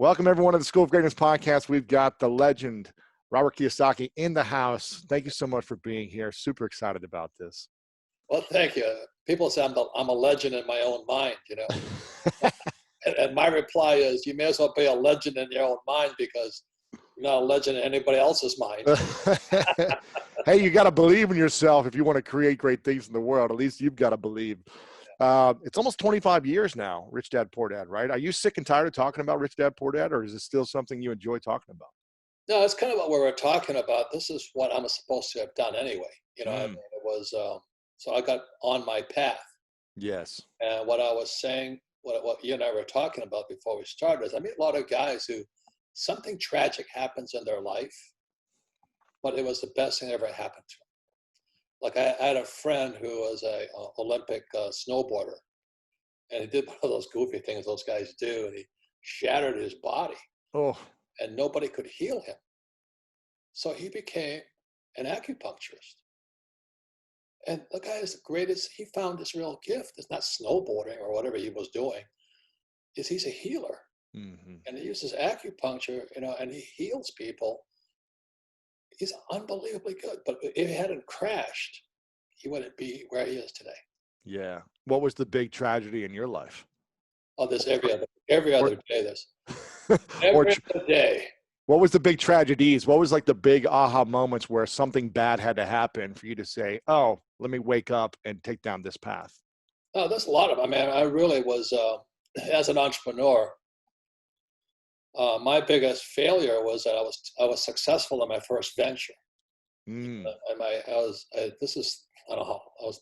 Welcome, everyone, to the School of Greatness podcast. We've got the legend, Robert Kiyosaki, in the house. Thank you so much for being here. Super excited about this. Well, thank you. People say I'm a legend in my own mind, and my reply is, you may as well be a legend in your own mind because you're not a legend in anybody else's mind. Hey, you got to believe in yourself if you want to create great things in the world. At least you've got to believe. It's almost 25 years now, Rich Dad, Poor Dad, right? Are you sick and tired of talking about Rich Dad, Poor Dad, or is it still something you enjoy talking about? No, it's kind of what we were talking about. This is what I'm supposed to have done anyway. I mean, it was, so I got on my path. Yes. And what I was saying, what you and I were talking about before we started is I meet a lot of guys who something tragic happens in their life, but it was the best thing that ever happened to them. Like I had a friend who was a Olympic snowboarder, and he did one of those goofy things those guys do, and he shattered his body, and nobody could heal him. So he became an acupuncturist. And the guy is the greatest. He found this real gift. It's not snowboarding or whatever he was doing. He's a healer, and he uses acupuncture, and he heals people. He's unbelievably good. But if he hadn't crashed, he wouldn't be where he is today. Yeah. What was the big tragedy in your life? Oh, there's every other day. There's every other day. What was the big tragedies? What was like the big aha moments where something bad had to happen for you to say, oh, let me wake up and take down this path? Oh, there's a lot of them. I mean, I really was, as an entrepreneur, my biggest failure was that I was successful in my first venture. I was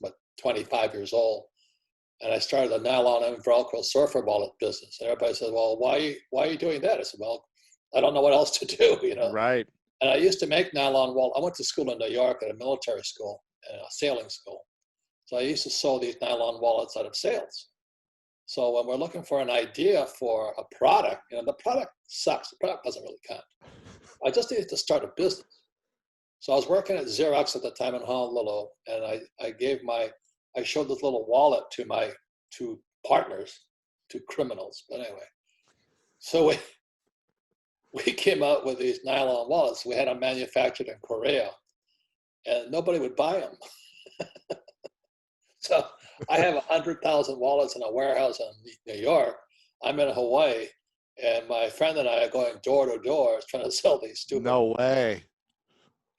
about 25 years old, and I started a nylon and Velcro surfer wallet business. And everybody said, "Well, why are you doing that?" I said, "Well, I don't know what else to do, Right. And I used to make nylon wallet. I went to school in New York at a military school and a sailing school, so I used to sew these nylon wallets out of sails. So when we're looking for an idea for a product, the product sucks. The product doesn't really count. I just needed to start a business. So I was working at Xerox at the time in Honolulu, and I showed this little wallet to my two partners, two criminals. But anyway, so we came out with these nylon wallets. We had them manufactured in Korea, and nobody would buy them. So I have 100,000 wallets in a warehouse in New York. I'm in Hawaii, and my friend and I are going door to door trying to sell these stupid. No way.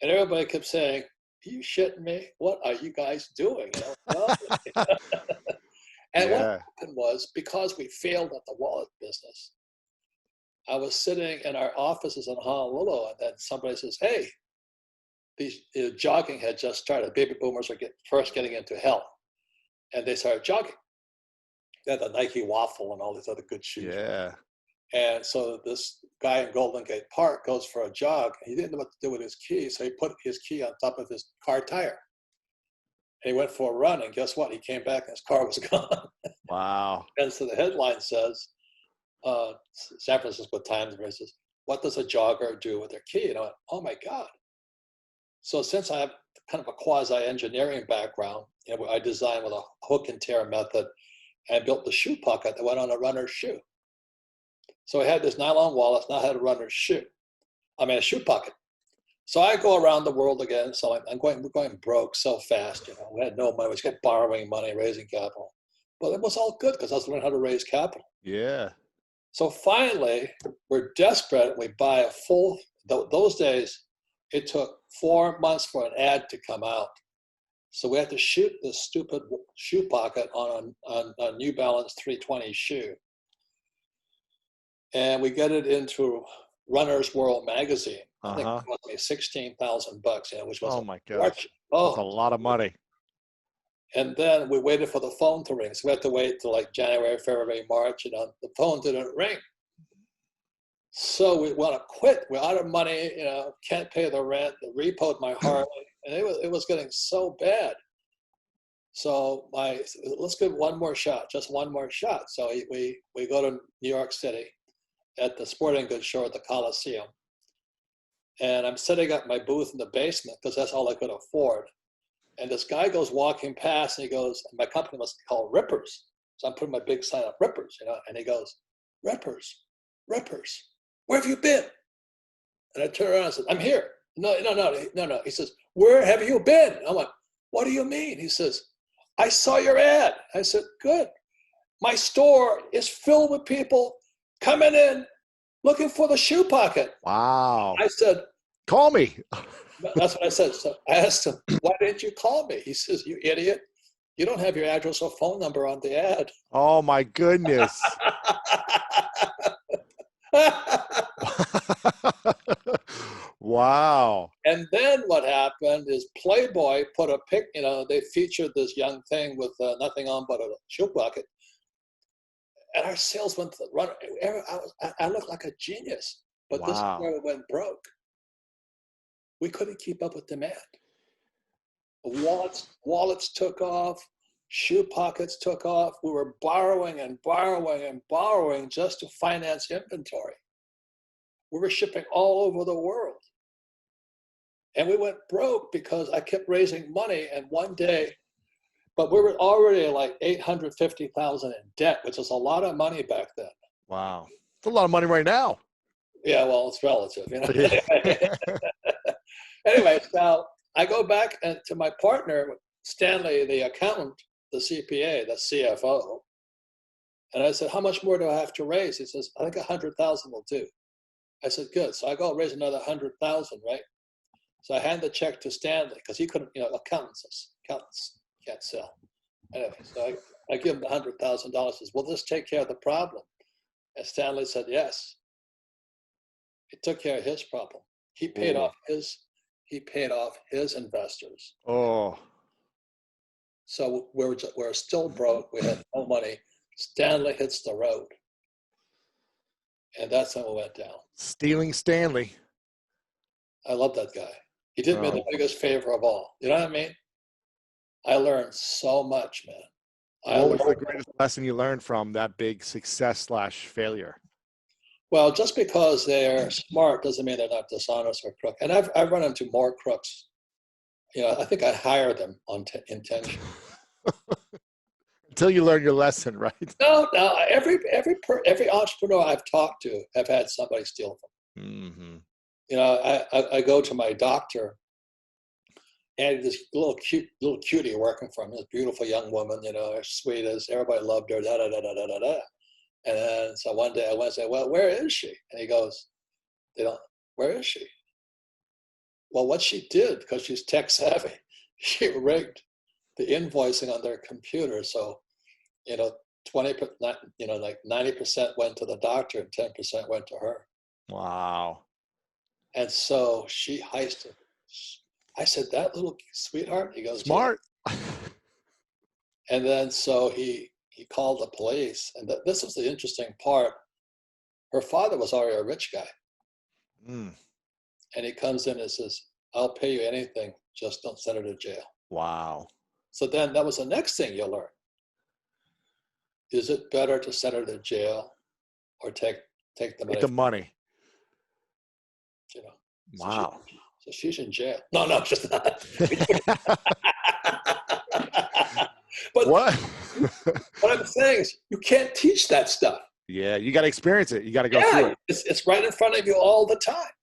And everybody kept saying, "Are you shitting me? What are you guys doing?" And what happened was, because we failed at the wallet business, I was sitting in our offices in Honolulu, and then somebody says, "Hey, these jogging had just started. Baby boomers are first getting into health." And they started jogging. They had the Nike Waffle and all these other good shoes. Yeah. And so this guy in Golden Gate Park goes for a jog. He didn't know what to do with his key, so he put his key on top of his car tire. And he went for a run, and guess what? He came back, and his car was gone. Wow. And so the headline says, San Francisco Times says, "What does a jogger do with their key?" And I went, oh my God. So since I have kind of a quasi-engineering background, I designed with a hook and tear method and built the shoe pocket that went on a runner's shoe. So I had this nylon wallet, now I had a runner's shoe. A shoe pocket. So I go around the world again. So we're going broke so fast. We had no money. We just kept borrowing money, raising capital. But it was all good because I was learning how to raise capital. Yeah. So finally, we're desperate. We buy a full, those days, it took 4 months for an ad to come out. So we had to shoot this stupid shoe pocket on a New Balance 320 shoe. And we get it into Runner's World magazine. I think it cost me $16,000, which was my gosh. That's a lot of money. And then we waited for the phone to ring. So we had to wait till like January, February, March, the phone didn't ring. So we want to quit. We're out of money, can't pay the rent. They repoed my Harley, and it was getting so bad. So let's give one more shot, just one more shot. So we go to New York City at the sporting goods show at the Coliseum. And I'm setting up my booth in the basement because that's all I could afford. And this guy goes walking past, and he goes, my company was called Rippers. So I'm putting my big sign up, Rippers, and he goes, Rippers. where have you been? And I turned around and said, I'm here. No. He says, where have you been? I'm like, what do you mean? He says, I saw your ad. I said, good. My store is filled with people coming in looking for the shoe pocket. Wow. I said, call me. that's what I said. So I asked him, why didn't you call me? He says, you idiot. You don't have your address or phone number on the ad. Oh my goodness. Wow. And then what happened is Playboy put a pic, they featured this young thing with nothing on but a shoe bucket. And our sales went to the run. I looked like a genius, but this is where we went broke. We couldn't keep up with demand. Wallets took off. Shoe pockets took off. We were borrowing and borrowing and borrowing just to finance inventory. We were shipping all over the world. And we went broke because I kept raising money. And one day, but we were already like $850,000 in debt, which was a lot of money back then. Wow. It's a lot of money right now. Yeah, well, it's relative, Anyway, so I go back to my partner, Stanley, the accountant, the CPA, the CFO. And I said, how much more do I have to raise? He says, I think 100,000 will do. I said, good. So I go raise another 100,000, right? So I hand the check to Stanley because he couldn't, accountants can't sell. Anyway, so I give him the $100,000. Says, will this take care of the problem? And Stanley said, yes. It took care of his problem. He paid off his investors. Oh. So we're still broke. We had no money. Stanley hits the road. And that's when we went down. Stealing Stanley. I love that guy. He did me the biggest favor of all. You know what I mean? I learned so much, man. What was the greatest lesson you learned from that big success/failure? Well, just because they're smart doesn't mean they're not dishonest or crook. And I've run into more crooks. I think I hire them on intention. Until you learn your lesson, right? No. Every entrepreneur I've talked to have had somebody steal from them. Mm-hmm. I go to my doctor, and this little cutie working for him, this beautiful young woman, as sweet as everybody loved her, And then, so one day I went and said, well, where is she? And he goes, where is she? Well, what she did, because she's tech savvy, she rigged the invoicing on their computer. So, 20%, like 90% went to the doctor and 10% went to her. Wow. And so she heisted. I said, that little sweetheart? He goes, smart. Yeah. And then so he called the police. And this was the interesting part. Her father was already a rich guy. Mm. And he comes in and says, I'll pay you anything, just don't send her to jail. Wow. So then that was the next thing you learn. Is it better to send her to jail or take the money? Take the money. Wow. So she's in jail. No, just not. But what? What I'm saying is you can't teach that stuff. Yeah, you got to experience it. You got to go through it. It's right in front of you all the time.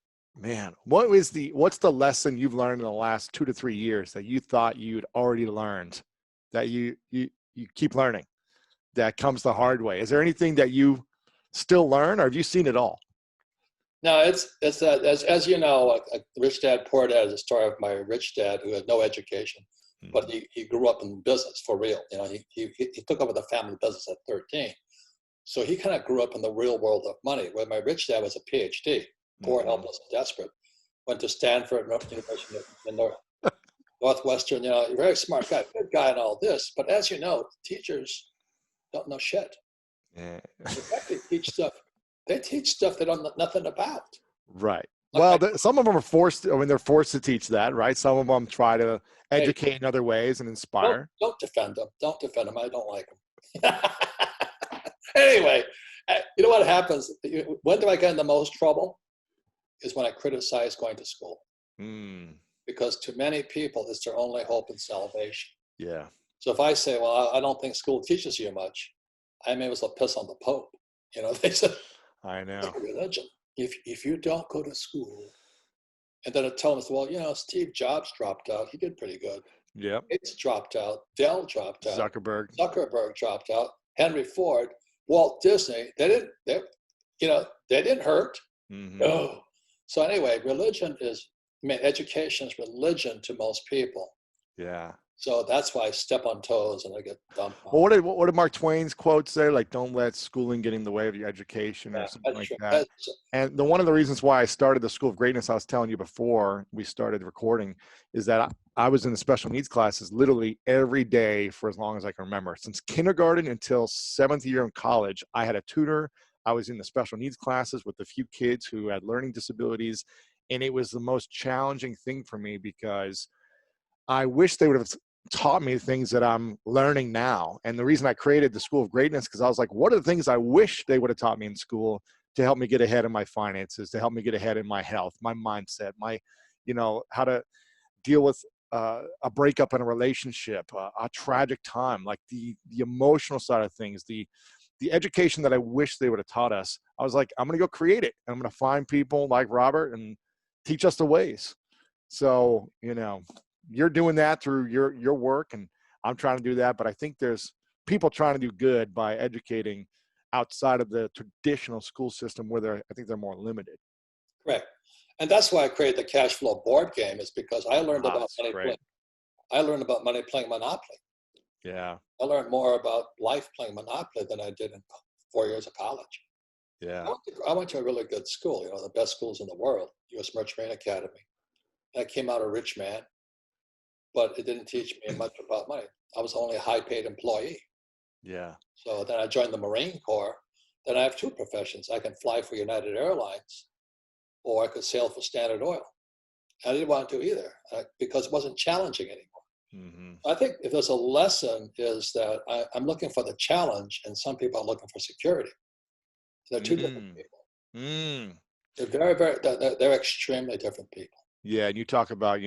Man, what's the lesson you've learned in the last 2 to 3 years that you thought you'd already learned that you keep learning that comes the hard way? Is there anything that you still learn, or have you seen it all? No, it's that as you know, Rich Dad Poor Dad is a story of my rich dad who had no education, but he grew up in business for real. He took over the family business at 13, so he kind of grew up in the real world of money. Where my rich dad was a PhD, poor, helpless, and desperate. Went to Stanford, University in Northwestern. Very smart guy, good guy, and all this. But as you know, teachers don't know shit. Yeah. In fact, they teach stuff they don't know nothing about. Right. Well, some of them are forced. They're forced to teach that, right? Some of them try to educate in other ways and inspire. Don't defend them. Don't defend them. I don't like them. Anyway, you know what happens? When do I get in the most trouble? Is when I criticize going to school. Because to many people, it's their only hope and salvation. Yeah. So if I say, well, I don't think school teaches you much, I may as well piss on the Pope. They said, I know. Religion. if you don't go to school, and then it tells us, well, Steve Jobs dropped out. He did pretty good. Yep. Gates dropped out. Dell dropped out. Zuckerberg. Zuckerberg dropped out. Henry Ford, Walt Disney. They didn't hurt. Mm-hmm. No. So anyway, education is religion to most people. Yeah. So that's why I step on toes and I get dumped on. Well, what did Mark Twain's quote say? Like, don't let schooling get in the way of your education, or something like that. And one of the reasons why I started the School of Greatness, I was telling you before we started recording, is that I was in the special needs classes literally every day for as long as I can remember. Since kindergarten until 7th year in college, I had a tutor. I was in the special needs classes with a few kids who had learning disabilities. And it was the most challenging thing for me, because I wish they would have taught me things that I'm learning now. And the reason I created the School of Greatness, because I was like, what are the things I wish they would have taught me in school to help me get ahead in my finances, to help me get ahead in my health, my mindset, how to deal with a breakup in a relationship, a tragic time, like the emotional side of things, the education that I wish they would have taught us. I was like, I'm going to go create it. And I'm going to find people like Robert and teach us the ways. So, you're doing that through your work, and I'm trying to do that. But I think there's people trying to do good by educating outside of the traditional school system, where I think they're more limited. Correct. And that's why I created the cash flow board game, is because I learned about money playing. I learned about money playing Monopoly. Yeah. I learned more about life playing Monopoly than I did in 4 years of college. Yeah. I went to a really good school, the best schools in the world, U.S. Merchant Academy. I came out a rich man, but it didn't teach me much about money. I was only a high-paid employee. Yeah. So then I joined the Marine Corps. Then I have two professions. I can fly for United Airlines, or I could sail for Standard Oil. I didn't want to do either because it wasn't challenging anymore. Mm-hmm. I think if there's a lesson, is that I'm looking for the challenge, and some people are looking for security. They're two different people. They're very, very. They're extremely different people. Yeah, and you talk about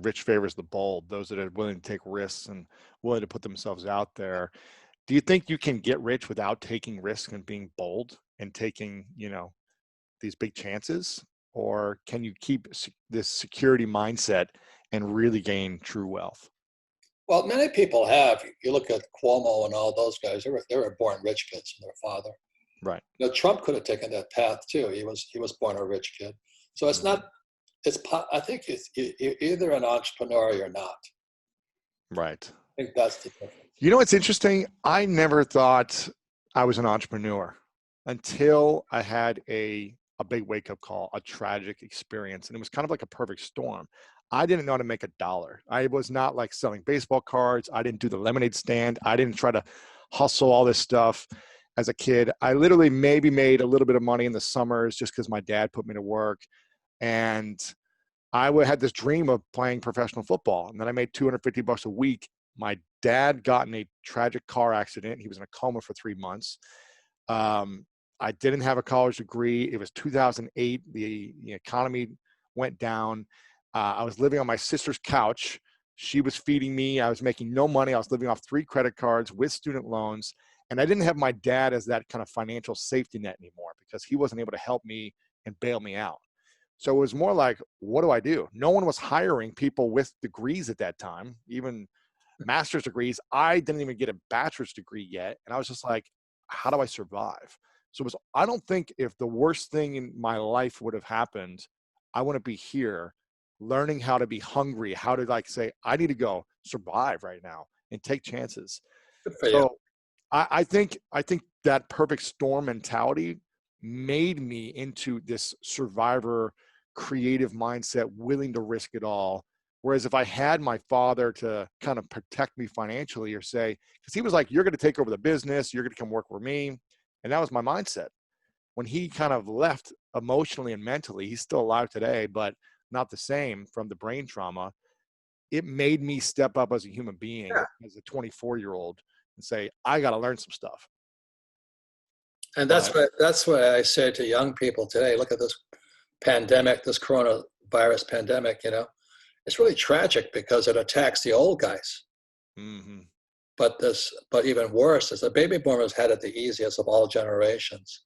rich favors the bold, those that are willing to take risks and willing to put themselves out there. Do you think you can get rich without taking risks and being bold and taking these big chances, or can you keep this security mindset and really gain true wealth? Well, many people have. You look at Cuomo and all those guys; they were born rich kids from their father. Right. Trump could have taken that path too. He was born a rich kid. So it's not. I think you're either an entrepreneur or you're not. Right. I think that's the difference. It's interesting. I never thought I was an entrepreneur until I had a big wake-up call, a tragic experience. And it was kind of like a perfect storm. I didn't know how to make $1. I was not like selling baseball cards. I didn't do the lemonade stand. I didn't try to hustle all this stuff as a kid. I literally maybe made a little bit of money in the summers just because my dad put me to work. And I had this dream of playing professional football. And then I made $250 a week. My dad got in a tragic car accident. He was in a coma for 3 months. I didn't have a college degree. It was 2008. The economy went down. I was living on my sister's couch. She was feeding me. I was making no money. I was living off 3 credit cards with student loans. And I didn't have my dad as that kind of financial safety net anymore, because he wasn't able to help me and bail me out. So it was more like, what do I do? No one was hiring people with degrees at that time, even master's degrees. I didn't even get a bachelor's degree yet. And I was just like, how do I survive? So I don't think if the worst thing in my life would have happened, I wouldn't be here learning how to be hungry, how to say, I need to go survive right now and take chances. Good for you. I think that perfect storm mentality made me into this survivor creative mindset, willing to risk it all. Whereas if I had my father to kind of protect me financially, or say, because he was like, you're going to take over the business, you're going to come work for me. And that was my mindset. When he kind of left emotionally and mentally, he's still alive today, but not the same from the brain trauma. It made me step up as a human being, as a 24-year-old, and say, I got to learn some stuff. And that's what I say to young people today. Look at this pandemic, this coronavirus pandemic, it's really tragic because it attacks the old guys. Mm-hmm. But even worse is the baby boomers had it the easiest of all generations.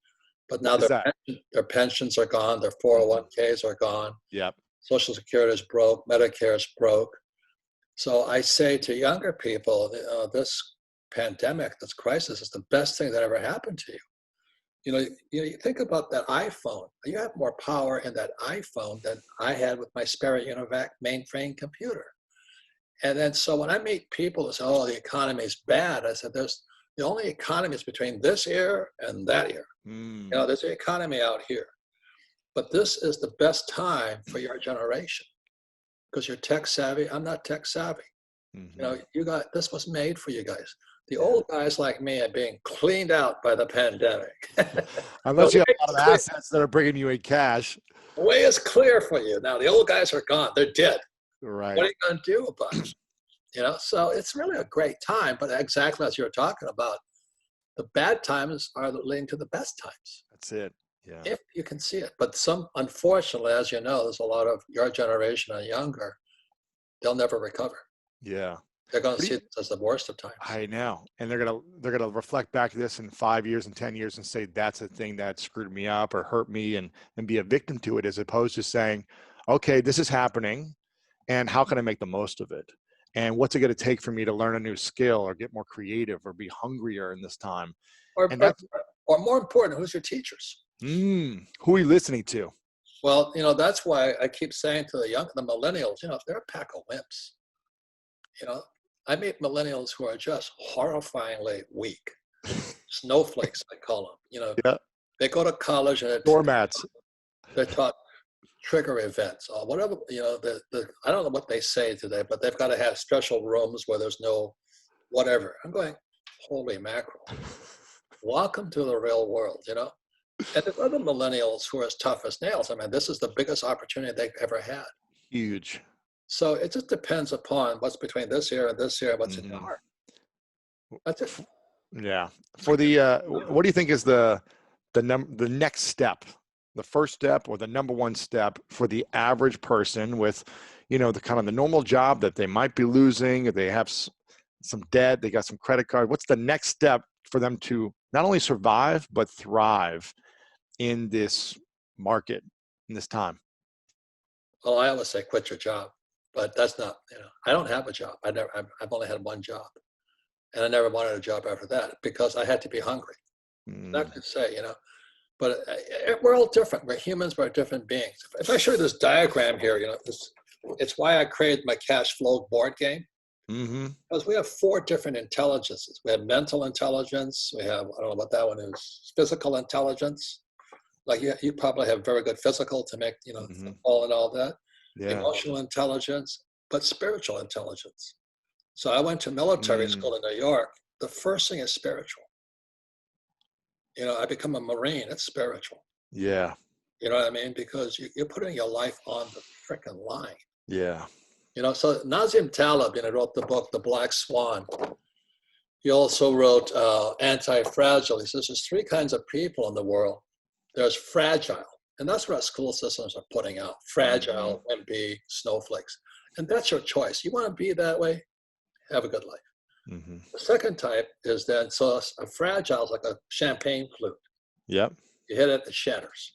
But Why now is that? their pensions are gone, their 401ks are gone, Yep. Social Security is broke, Medicare is broke. So I say to younger people, this pandemic, this crisis is the best thing that ever happened to you. You think about that iPhone. You have more power in that iPhone than I had with my Spirit Univac mainframe computer. And then so when I meet people who say, oh, the economy is bad, I said, the only economy is between this ear and that ear. There's an economy out here. But this is the best time for your generation because you're tech savvy. I'm not tech savvy. This was made for you guys. The old guys like me are being cleaned out by the pandemic. Unless you have a lot of assets that are bringing you in cash. The way is clear for you. Now, the old guys are gone. They're dead. Right. What are you going to do about it? So it's really a great time. But exactly as you were talking about, the bad times are leading to the best times. That's it. Yeah. If you can see it. But unfortunately, as you know, there's a lot of your generation and younger, they'll never recover. Yeah. They're going to see this as the worst of times. I know. And they're gonna reflect back to this in 5 years and 10 years and say that's the thing that screwed me up or hurt me and be a victim to it, as opposed to saying, okay, this is happening and how can I make the most of it? And what's it going to take for me to learn a new skill or get more creative or be hungrier in this time? Or more important, who's your teachers? Who are you listening to? Well, that's why I keep saying to the millennials, they're a pack of wimps. I meet millennials who are just horrifyingly weak. Snowflakes, I call them. Yeah. They go to college and doormats. They're taught trigger events or whatever. I don't know what they say today, but they've got to have special rooms where there's no whatever. I'm going, holy mackerel. Welcome to the real world, And there's other millennials who are as tough as nails. I mean, this is the biggest opportunity they've ever had. Huge. So it just depends upon what's between this year and this year, what's in your heart. That's it. Yeah. For the what do you think is the next step, the first step or the number one step for the average person with, the kind of the normal job that they might be losing, or they have some debt, they got some credit card. What's the next step for them to not only survive, but thrive in this market, in this time? Well, I always say quit your job. But that's not, I don't have a job. I've only had one job. And I never wanted a job after that because I had to be hungry. Not to say, but we're all different. We're humans, we're different beings. If I show you this diagram here, it's why I created my cash flow board game. Because we have 4 different intelligences. We have mental intelligence. We have, I don't know what that one is, physical intelligence. Like you probably have very good physical to make, football and all that. Yeah. Emotional intelligence, but spiritual intelligence. So I went to military school in New York. The first thing is spiritual. I become a Marine. It's spiritual. Yeah. You know what I mean? Because you're putting your life on the freaking line. Yeah. So Nassim Taleb, wrote the book, The Black Swan. He also wrote Anti-Fragile. He says there's 3 kinds of people in the world. There's fragile. And that's what our school systems are putting out. Fragile, wimpy, snowflakes. And that's your choice. You want to be that way? Have a good life. The second type is then, so a fragile is like a champagne flute. Yep. You hit it, it shatters.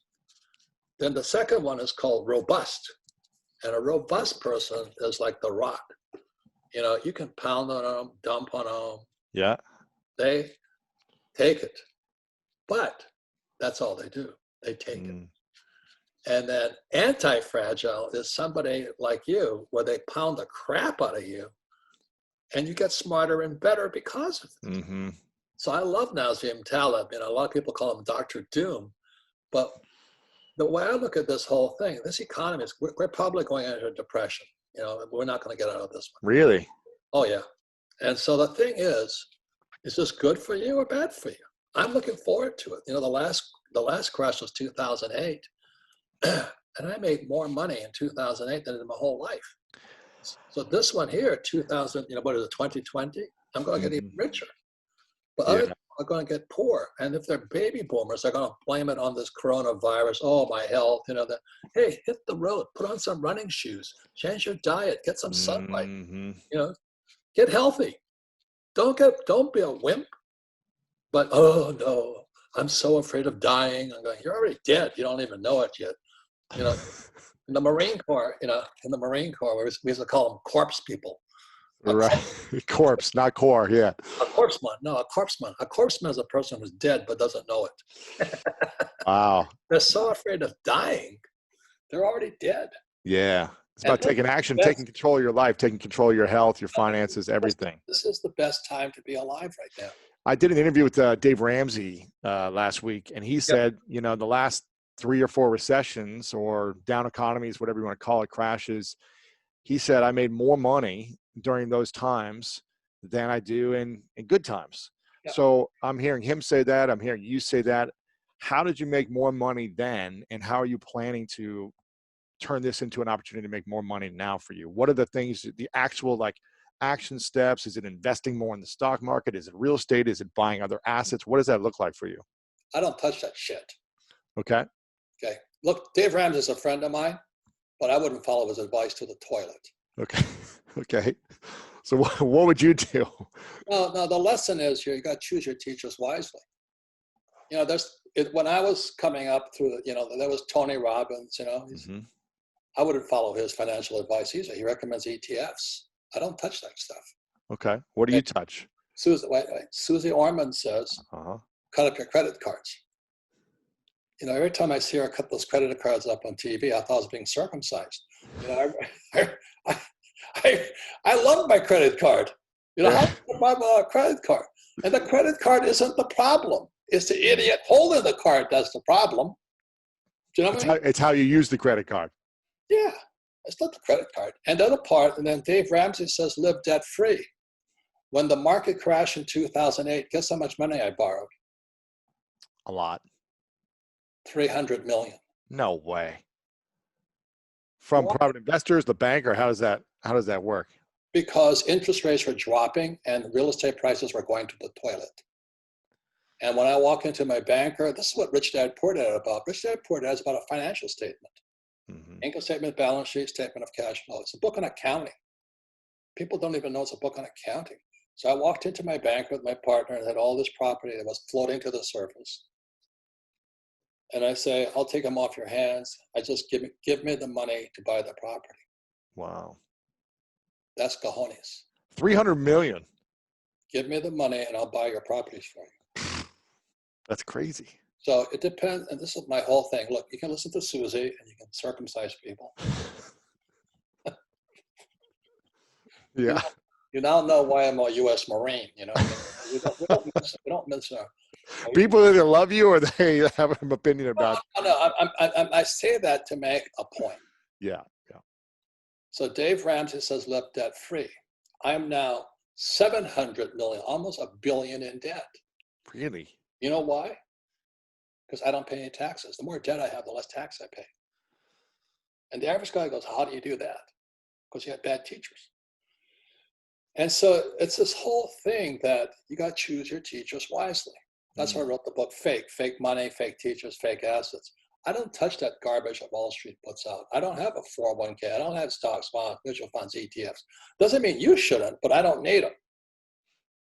Then the second one is called robust. And a robust person is like the rock. You can pound on them, dump on them. Yeah. They take it. But that's all they do. They take it. And then anti-fragile is somebody like you, where they pound the crap out of you, and you get smarter and better because of it. So I love Nassim Taleb. A lot of people call him Dr. Doom, but the way I look at this whole thing, this economy is, we're probably going into a depression. We're not going to get out of this one. Really? Oh yeah. And so the thing is this good for you or bad for you? I'm looking forward to it. The last crash was 2008. And I made more money in 2008 than in my whole life. So this one here, 2000, what is it, 2020? I'm going to get even richer. But other people are going to get poor. And if they're baby boomers, they're going to blame it on this coronavirus. Oh, my health, hey, hit the road, put on some running shoes, change your diet, get some sunlight, get healthy. Don't be a wimp. But, oh no, I'm so afraid of dying. I'm going, you're already dead. You don't even know it yet. You know, in the Marine Corps, we used to call them corpse people. Right. Corpse, not core. Yeah. A corpseman. No, a corpseman. A corpseman is a person who's dead but doesn't know it. Wow. They're so afraid of dying. They're already dead. Yeah. It's about taking action, taking control of your life, taking control of your health, your finances, everything. This is the best time to be alive right now. I did an interview with Dave Ramsey last week, and he said, the last 3 or 4 recessions or down economies, whatever you want to call it, crashes, he said, I made more money during those times than I do in good times. Yep. So I'm hearing him say that. I'm hearing you say that. How did you make more money then? And how are you planning to turn this into an opportunity to make more money now for you? What are the things, the actual action steps? Is it investing more in the stock market? Is it real estate? Is it buying other assets? What does that look like for you? I don't touch that shit. Okay. Okay. Look, Dave Ramsey is a friend of mine, but I wouldn't follow his advice to the toilet. Okay. Okay. So what would you do? No, the lesson is here, you got to choose your teachers wisely. When I was coming up through, there was Tony Robbins, I wouldn't follow his financial advice either. He recommends ETFs. I don't touch that stuff. Okay. What do you touch? Susie Orman says, cut up your credit cards. Every time I see her cut those credit cards up on TV, I thought I was being circumcised. I love my credit card. How do you buy a credit card? And the credit card isn't the problem. It's the idiot holding the card that's the problem. Do you know what I mean? It's how you use the credit card. Yeah, it's not the credit card. And the other part, and then Dave Ramsey says, live debt free. When the market crashed in 2008, guess how much money I borrowed? A lot. 300 million. No way. From private investors, the bank, or how does that work? Because interest rates were dropping and real estate prices were going to the toilet. And when I walk into my banker, this is what Rich Dad Poor Dad about. Rich Dad Poor Dad is about a financial statement. Income statement, balance sheet, statement of cash flow. It's a book on accounting. People don't even know it's a book on accounting. So I walked into my bank with my partner and had all this property that was floating to the surface. And I say, I'll take them off your hands. I just give me the money to buy the property. Wow. That's cojones. 300 million. Give me the money and I'll buy your properties for you. That's crazy. So it depends. And this is my whole thing. Look, you can listen to Susie and you can circumcise people. Yeah. You now know why I'm a U.S. Marine. We don't miss people either love you or they have an opinion about. No, I say that to make a point. Yeah. So Dave Ramsey says live debt free. I'm now 700 million, almost $1 billion in debt. Really? You know why? Because I don't pay any taxes. The more debt I have, the less tax I pay. And the average guy goes, how do you do that? Because you have bad teachers. And so it's this whole thing that you got to choose your teachers wisely. That's why I wrote the book, Fake money, fake teachers, fake assets. I don't touch that garbage that Wall Street puts out. I don't have a 401k. I don't have stocks, bonds, mutual funds, ETFs. Doesn't mean you shouldn't, but I don't need them.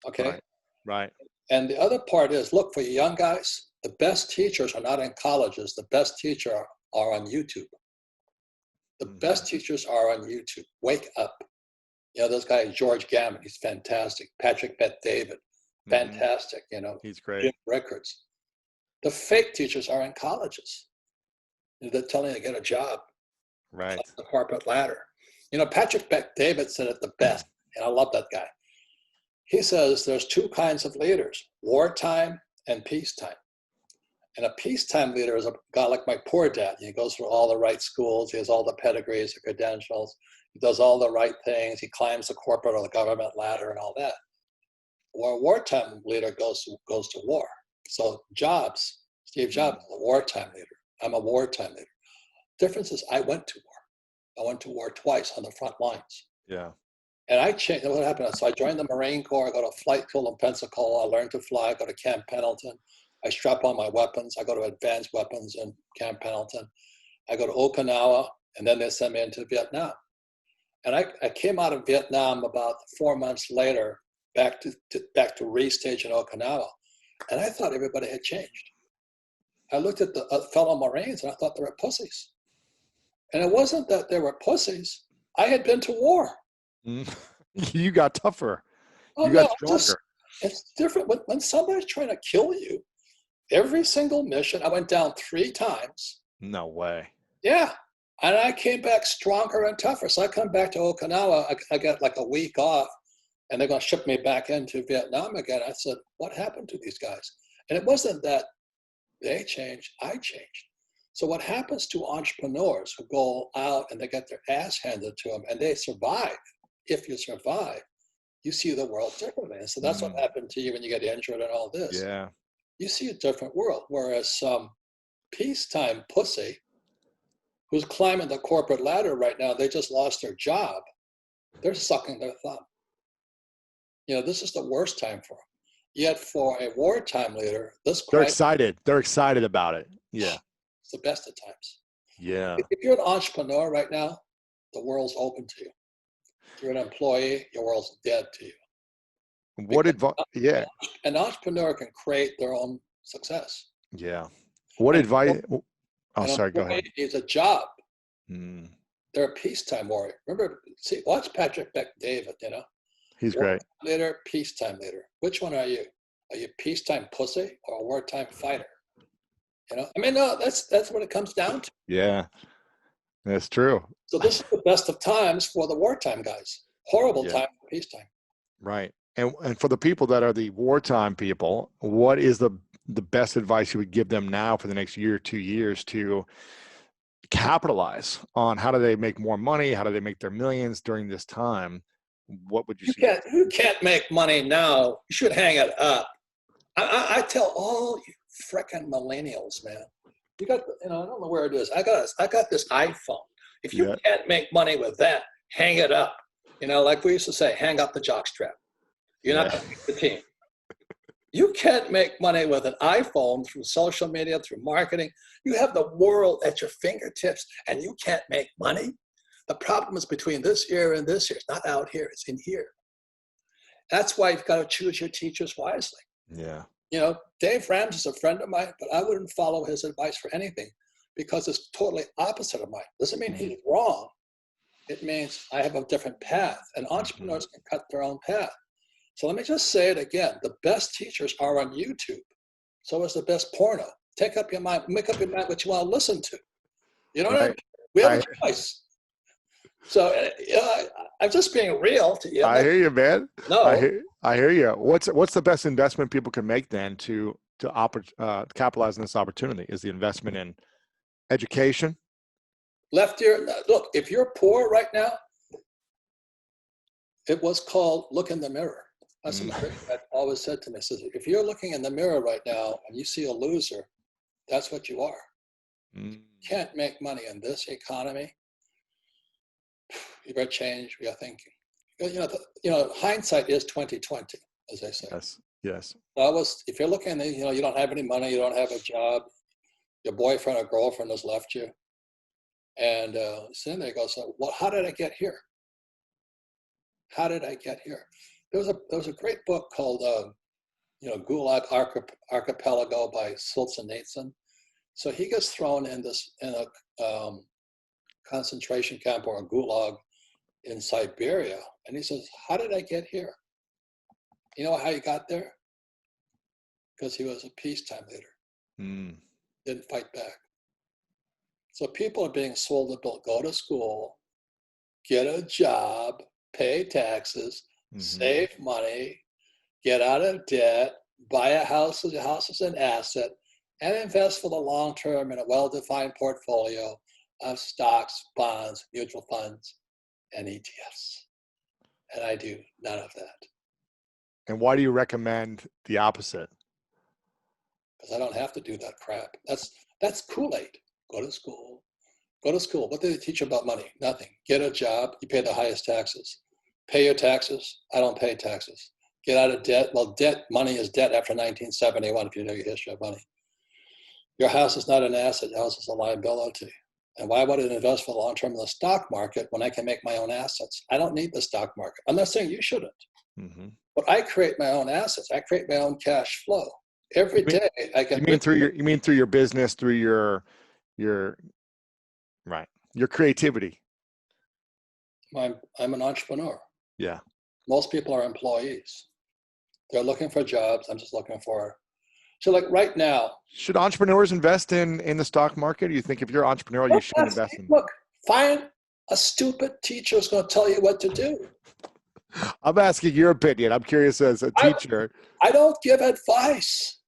Okay? Right. And the other part is, look, for you young guys, the best teachers are not in colleges. The best teachers are on YouTube. The best teachers are on YouTube. Wake up. This guy, George Gammon, he's fantastic. Patrick Bet-David, fantastic. He's great. Jim Rickards. The fake teachers are in colleges. They're telling you to get a job. Right. Up the corporate ladder. Patrick Bet-David said it the best, and I love that guy. He says there's 2 kinds of leaders, wartime and peacetime. And a peacetime leader is a guy like my poor dad. He goes through all the right schools. He has all the pedigrees, the credentials. He does all the right things. He climbs the corporate or the government ladder and all that. Or a wartime leader goes to war. So Steve Jobs is a wartime leader. I'm a wartime leader. Difference is I went to war. I went to war twice on the front lines. Yeah. And I changed. What happened? So I joined the Marine Corps. I go to flight school in Pensacola. I learned to fly. I go to Camp Pendleton. I strap on my weapons. I go to advanced weapons in Camp Pendleton. I go to Okinawa, and then they send me into Vietnam. And I came out of Vietnam about 4 months later, back to restage in Okinawa. And I thought everybody had changed. I looked at the fellow Marines and I thought they were pussies. And it wasn't that they were pussies. I had been to war. You got tougher. Oh, you got no, stronger. it's different. When somebody's trying to kill you, every single mission, I went down 3 times. No way. Yeah. And I came back stronger and tougher. So I come back to Okinawa. I got like a week off, and they're going to ship me back into Vietnam again. I said, what happened to these guys? And it wasn't that they changed, I changed. So what happens to entrepreneurs who go out and they get their ass handed to them and they survive? If you survive, you see the world differently. And so that's what happened to you when you get injured and all this. Yeah. You see a different world. Whereas some peacetime pussy who's climbing the corporate ladder right now, they just lost their job. They're sucking their thumb. You know, this is the worst time for them. Yet for a wartime leader, they're excited. They're excited about it. Yeah. It's the best of times. Yeah. If you're an entrepreneur right now, the world's open to you. If you're an employee, your world's dead to you. What advice? Yeah. An entrepreneur can create their own success. Yeah. What advice? Oh, sorry. Go ahead. Needs a job. They're a peacetime warrior. Remember, watch Patrick Bet-David, you know? He's great. Leader, peacetime leader. Which one are you? Are you peacetime pussy or a wartime fighter? You know, I mean, no, that's what it comes down to. Yeah, that's true. So this is the best of times for the wartime guys. Horrible time for peacetime. Right. And for the people that are the wartime people, what is the best advice you would give them now for the next year, 2 years to capitalize on? How do they make more money? How do they make their millions during this time? What would you say? You can't make money now. You should hang it up. I tell all you frickin' millennials, man. You got, I don't know where it is. I got this iPhone. If you can't make money with that, hang it up. You know, like we used to say, hang up the jockstrap. You're not going to beat the team. You can't make money with an iPhone through social media, through marketing. You have the world at your fingertips, and you can't make money. The problem is between this ear and this ear. It's not out here. It's in here. That's why you've got to choose your teachers wisely. Yeah. You know, Dave Ramsey is a friend of mine, but I wouldn't follow his advice for anything because it's totally opposite of mine. Doesn't mean he's wrong. It means I have a different path, and entrepreneurs can cut their own path. So let me just say it again. The best teachers are on YouTube. So is the best porno. Take up your mind, make up your mind what you want to listen to. You know what I mean? We have a choice. So I'm just being real to you. I hear you, man. No, I hear you. What's the best investment people can make then to capitalize on this opportunity? Is the investment in education? Left ear. Look, if you're poor right now, it was called look in the mirror. That's what my dad always said to me. Says, if you're looking in the mirror right now and you see a loser, that's what you are. Can't make money in this economy. You better change your thinking. You know, hindsight is 20/20, as they say. Yes. If you're looking at, you don't have any money, you don't have a job, your boyfriend or girlfriend has left you, and then they go, so, well, how did I get here? How did I get here? There was a great book called, Gulag Archipelago by Solzhenitsyn. So he gets thrown in a concentration camp or a gulag in Siberia. And he says, how did I get here? You know how he got there? Because he was a peacetime leader. Didn't fight back. So people are being sold the bill. Go to school, get a job, pay taxes, save money, get out of debt, buy a house. The house is an asset, and invest for the long term in a well-defined portfolio of stocks, bonds, mutual funds, and ETFs. And I do none of that. And why do you recommend the opposite? Because I don't have to do that crap. That's Kool-Aid. Go to school. What do they teach you about money? Nothing. Get a job. You pay the highest taxes. Pay your taxes. I don't pay taxes. Get out of debt. Well, money is debt after 1971, if you know your history of money. Your house is not an asset. Your house is a liability. And why would I invest for the long term in the stock market when I can make my own assets? I don't need the stock market. I'm not saying you shouldn't. But I create my own assets. I create my own cash flow. Every day I You can. mean through your business, through your right, your creativity. I'm an entrepreneur. Yeah. Most people are employees. They're looking for jobs. I'm just looking for. So like right now. Should entrepreneurs invest in the stock market? Or you think if you're entrepreneurial, you shouldn't invest in? Look, find a stupid teacher who's going to tell you what to do. I'm asking your opinion. I'm curious as a teacher. I don't give advice.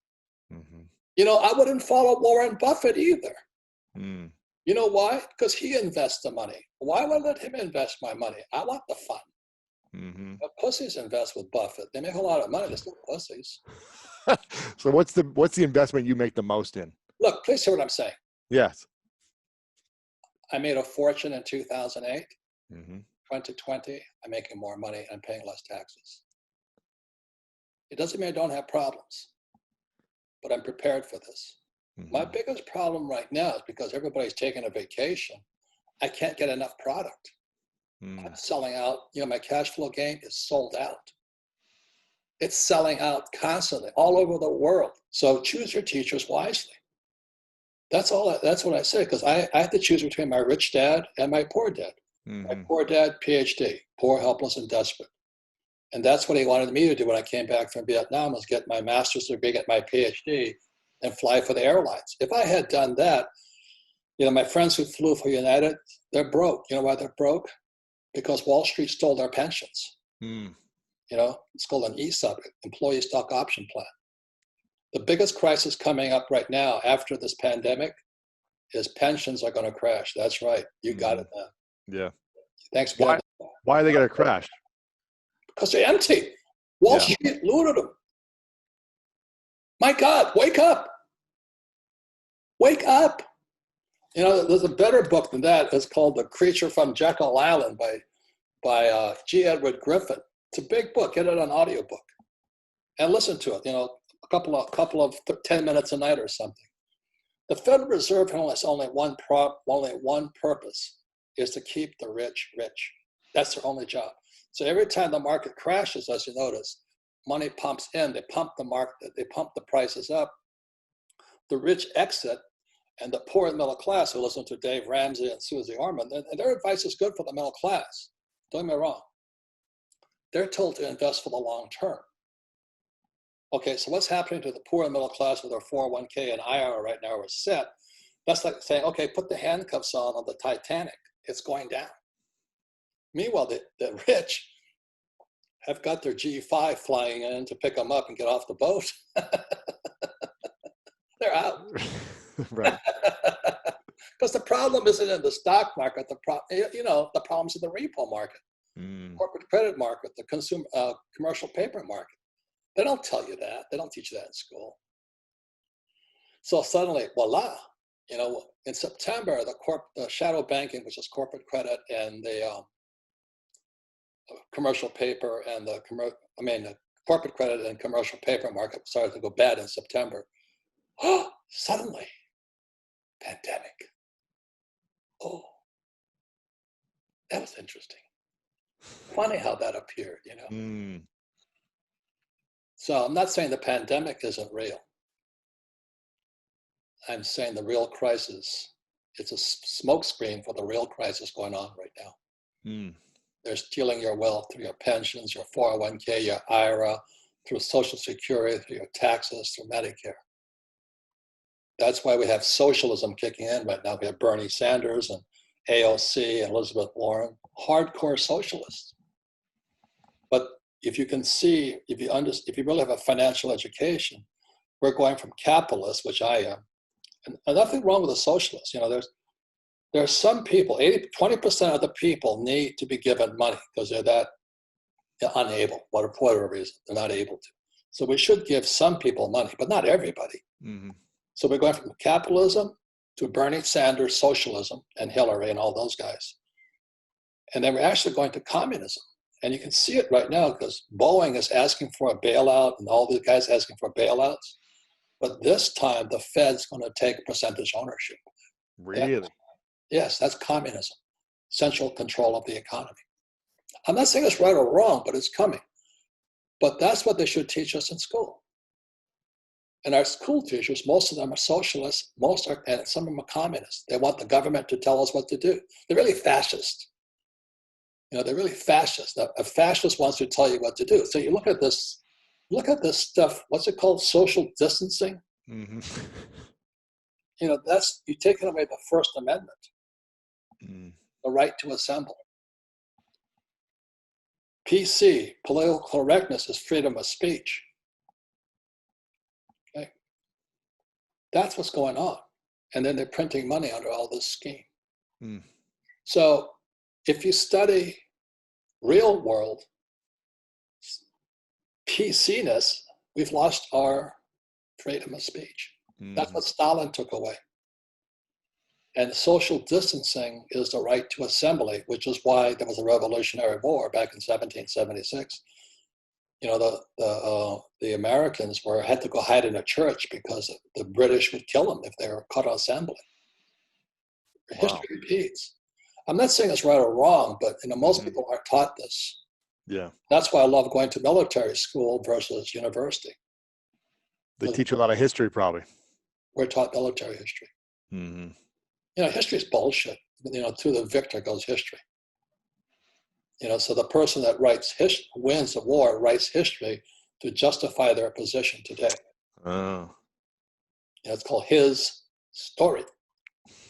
Mm-hmm. You know, I wouldn't follow Warren Buffett either. Mm. You know why? Because he invests the money. Why would I let him invest my money? I want the fun. Mm-hmm. But pussies invest with Buffett. They make a lot of money. They're still pussies. So what's the investment you make the most in? Look, please hear what I'm saying. Yes. I made a fortune in 2008. Mm-hmm. 2020, I'm making more money and paying less taxes. It doesn't mean I don't have problems, but I'm prepared for this. Mm-hmm. My biggest problem right now is because everybody's taking a vacation, I can't get enough product. I'm selling out. You know, my cash flow game is sold out. It's selling out constantly all over the world. So choose your teachers wisely. That's all. That's what I say, because I have to choose between my rich dad and my poor dad. Mm-hmm. My poor dad, PhD, poor, helpless, and desperate. And that's what he wanted me to do when I came back from Vietnam, was get my master's degree, get my PhD, and fly for the airlines. If I had done that, you know, my friends who flew for United, they're broke. You know why they're broke? Because Wall Street stole their pensions. Mm. You know, it's called an ESOP, employee stock option plan. The biggest crisis coming up right now after this pandemic is pensions are going to crash. That's right. You got it, man. Yeah. Thanks, God. Why are they going to crash? Because they're empty. Wall Street looted them. My God, wake up. Wake up. You know, there's a better book than that. It's called The Creature from Jekyll Island by G. Edward Griffin. It's a big book. Get it on audiobook and listen to it. You know, a couple of 10 minutes a night or something. The Federal Reserve has only one purpose, is to keep the rich rich. That's their only job. So every time the market crashes, as you notice, money pumps in. They pump the market. They pump the prices up. The rich exit, and the poor and middle class who listen to Dave Ramsey and Susie Orman, and their advice is good for the middle class. Don't get me wrong. They're told to invest for the long term. Okay, so what's happening to the poor and middle class with their 401k and IRA right now are set? That's like saying, okay, put the handcuffs on the Titanic. It's going down. Meanwhile, the rich have got their G5 flying in to pick them up and get off the boat. They're out. Right. Because the problem isn't in the stock market. The problem's in the repo market, corporate credit market, the consumer commercial paper market. They don't tell you that. They don't teach you that in school. So suddenly, voila! You know, in September, the shadow banking, which is corporate credit and the commercial paper and the corporate credit and commercial paper market started to go bad in September. Oh, suddenly, pandemic. Oh, that was interesting. Funny how that appeared, you know. So I'm not saying the pandemic isn't real. I'm saying the real crisis, it's a smokescreen for the real crisis going on right now. They're stealing your wealth through your pensions, your 401k, your IRA, through Social Security, through your taxes, through Medicare. That's why we have socialism kicking in right now. We have Bernie Sanders and AOC and Elizabeth Warren, hardcore socialists. But if you can see, if you really have a financial education, we're going from capitalist, which I am, and nothing wrong with a socialist. You know, there are some people, 20% of the people need to be given money because they're unable, for whatever reason, they're not able to. So we should give some people money, but not everybody. Mm-hmm. So we're going from capitalism to Bernie Sanders socialism and Hillary and all those guys. And then we're actually going to communism. And you can see it right now because Boeing is asking for a bailout and all these guys asking for bailouts. But this time, the Fed's going to take percentage ownership. Really? Yes, that's communism, central control of the economy. I'm not saying it's right or wrong, but it's coming. But that's what they should teach us in school. And our school teachers, most of them are socialists, and some of them are communists. They want the government to tell us what to do. They're really fascist. They're really fascist. A fascist wants to tell you what to do. So you look at this stuff, what's it called? Social distancing. Mm-hmm. That's, you're taking away the First Amendment, the right to assemble. PC, political correctness, is freedom of speech. Okay? That's what's going on. And then they're printing money under all this scheme. Mm. So if you study real world PC-ness, we've lost our freedom of speech. That's what Stalin took away. And social distancing is the right to assembly, which is why there was a Revolutionary War back in 1776. The Americans had to go hide in a church because the British would kill them if they were caught assembling. Wow. History repeats. I'm not saying it's right or wrong, but most people aren't taught this. Yeah. That's why I love going to military school versus university. They teach a lot of history, probably. We're taught military history. Mm-hmm. History is bullshit. To the victor goes history. So the person that wins the war writes history to justify their position today. Oh. It's called his story.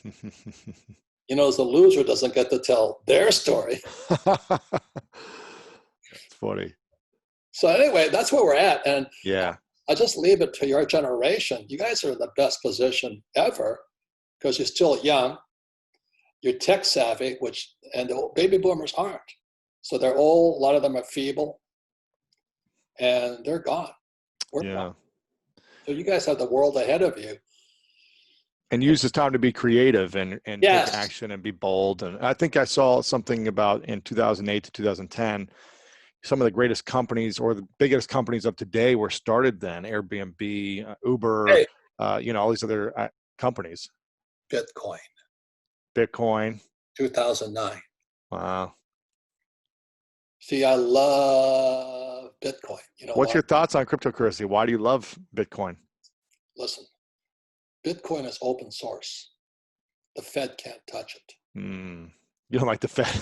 As the loser doesn't get to tell their story. It's funny. So anyway, that's where we're at. And yeah, I just leave it to your generation. You guys are in the best position ever because you're still young. You're tech savvy, and the baby boomers aren't. So they're old. A lot of them are feeble, and they're gone. We're gone. So you guys have the world ahead of you. And use this time to be creative and yes. take action and be bold. And I think I saw something about in 2008 to 2010, some of the greatest companies or the biggest companies of today were started then. Airbnb, Uber, all these other companies. Bitcoin. 2009. Wow. See, I love Bitcoin. What's your thoughts on cryptocurrency? Why do you love Bitcoin? Listen, Bitcoin is open source. The Fed can't touch it. You don't like the Fed?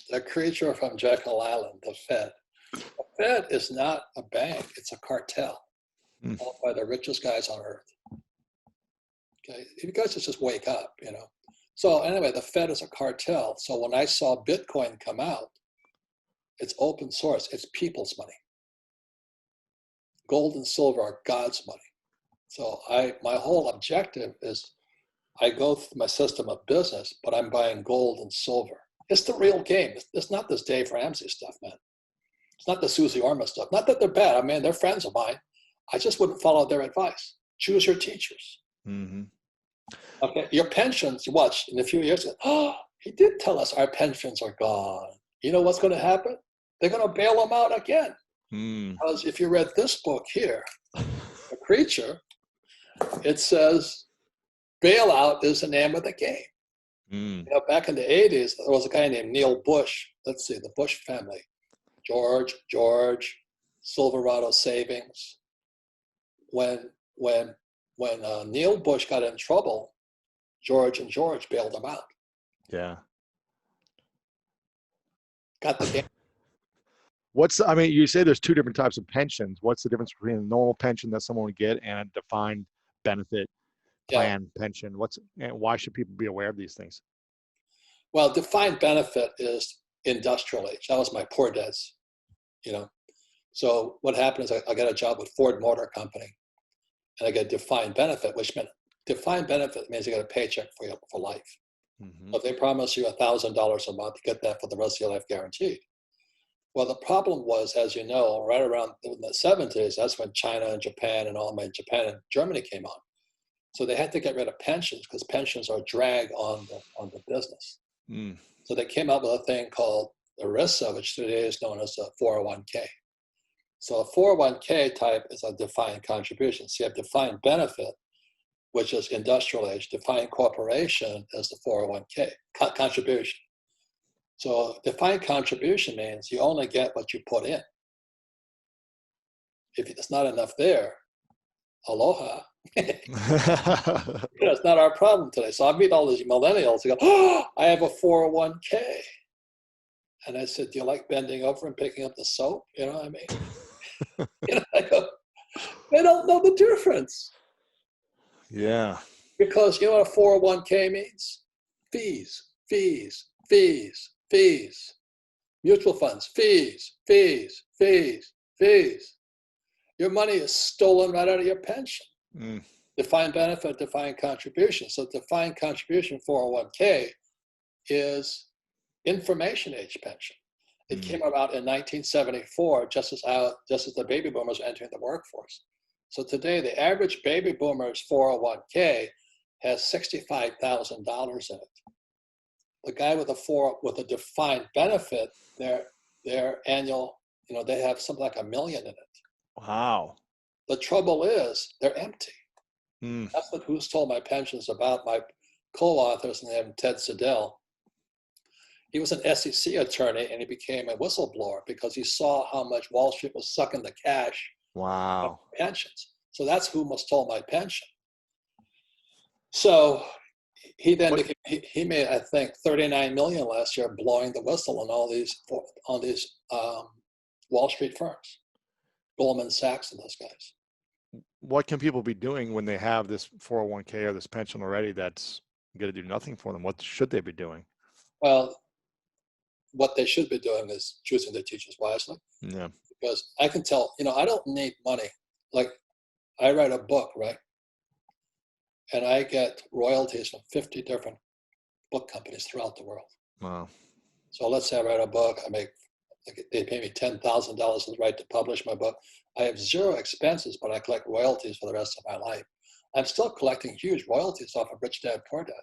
The creature from Jekyll Island, the Fed. The Fed is not a bank. It's a cartel owned by the richest guys on earth. Okay, you guys just wake up, So anyway, the Fed is a cartel. So when I saw Bitcoin come out, it's open source. It's people's money. Gold and silver are God's money. So my whole objective is I go through my system of business, but I'm buying gold and silver. It's the real game. It's not this Dave Ramsey stuff, man. It's not the Susie Orman stuff. Not that they're bad. I mean, they're friends of mine. I just wouldn't follow their advice. Choose your teachers. Mm-hmm. Okay, your pensions, watch, in a few years, he did tell us our pensions are gone. You know what's going to happen? They're going to bail them out again. Because if you read this book here, The Creature, it says bailout is the name of the game. Back in the 80s, there was a guy named Neil Bush. Let's see, the Bush family. George, Silverado Savings. When Neil Bush got in trouble, George bailed him out. Yeah. Got the game. You say there's two different types of pensions. What's the difference between a normal pension that someone would get and a defined benefit plan pension? And why should people be aware of these things? Well, defined benefit is industrial age. That was my poor dad's, So what happened is I got a job with Ford Motor Company and I get defined benefit, which meant defined benefit means you get a paycheck for life. So if they promise you $1,000 a month, you get that for the rest of your life guaranteed. Well, the problem was, as you know, right around the 70s, that's when China and Japan and Germany came on. So they had to get rid of pensions because pensions are a drag on the business. So they came up with a thing called ERISA, which today is known as a 401k. So a 401k type is a defined contribution. So you have defined benefit, which is industrial age. Defined corporation is the 401k contribution. So defined contribution means you only get what you put in. If there's not enough there, aloha. It's not our problem today. So I meet all these millennials who go, oh, I have a 401k. And I said, do you like bending over and picking up the soap? You know what I mean? I go, they don't know the difference. Yeah. Because you know what a 401k means? Fees, fees, fees, fees. Mutual funds, fees, fees, fees, fees. Your money is stolen right out of your pension. Defined benefit, defined contribution. So defined contribution 401k is information age pension. It came about in 1974, just as the baby boomers were entering the workforce. So today, the average baby boomer's 401k has $65,000 in it. The guy with a defined benefit, their annual, they have something like $1 million in it. Wow. The trouble is they're empty. That's what Who's Told My Pension is about. My co-authors, named Ted Siddell, he was an SEC attorney and he became a whistleblower because he saw how much Wall Street was sucking the cash of pensions. So that's Who Must Told My Pension. So he then he made, I think, $39 million last year blowing the whistle on all these Wall Street firms, Goldman Sachs and those guys. What can people be doing when they have this 401k or this pension already that's going to do nothing for them? What should they be doing? Well, what they should be doing is choosing their teachers wisely. Yeah. Because I can tell, I don't need money. Like, I write a book, right? And I get royalties from 50 different book companies throughout the world. Wow. So let's say I write a book, they pay me $10,000 for the right to publish my book. I have zero expenses, but I collect royalties for the rest of my life. I'm still collecting huge royalties off of Rich Dad Poor Dad.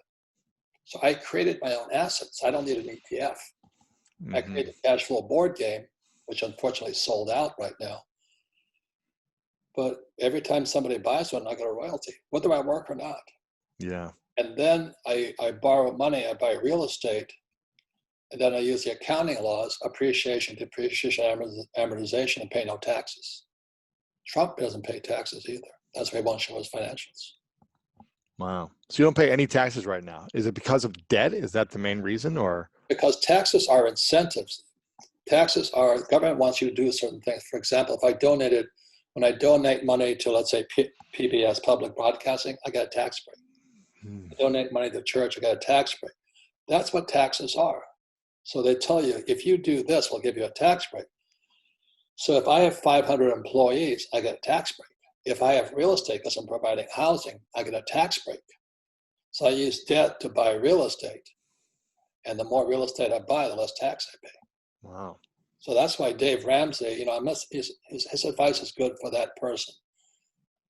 So I created my own assets. I don't need an ETF. I created the cash flow board game, which unfortunately sold out right now. But every time somebody buys one, I get a royalty, whether I work or not. Yeah. And then I borrow money, I buy real estate, and then I use the accounting laws, appreciation, depreciation, amortization, and pay no taxes. Trump doesn't pay taxes either. That's why he won't show his financials. Wow. So you don't pay any taxes right now. Is it because of debt? Is that the main reason, or? Because taxes are incentives. Government wants you to do certain things. For example, when I donate money to, let's say, PBS, public broadcasting, I get a tax break. I donate money to church, I get a tax break. That's what taxes are. So they tell you, if you do this, we'll give you a tax break. So if I have 500 employees, I get a tax break. If I have real estate because I'm providing housing, I get a tax break. So I use debt to buy real estate. And the more real estate I buy, the less tax I pay. Wow. So that's why Dave Ramsey, his advice is good for that person.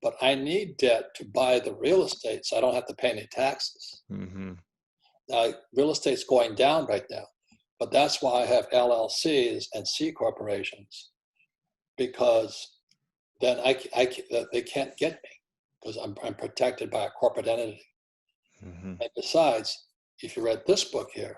But I need debt to buy the real estate so I don't have to pay any taxes. Now, real estate's going down right now. But that's why I have LLCs and C corporations, because then they can't get me because I'm protected by a corporate entity. And besides, if you read this book here,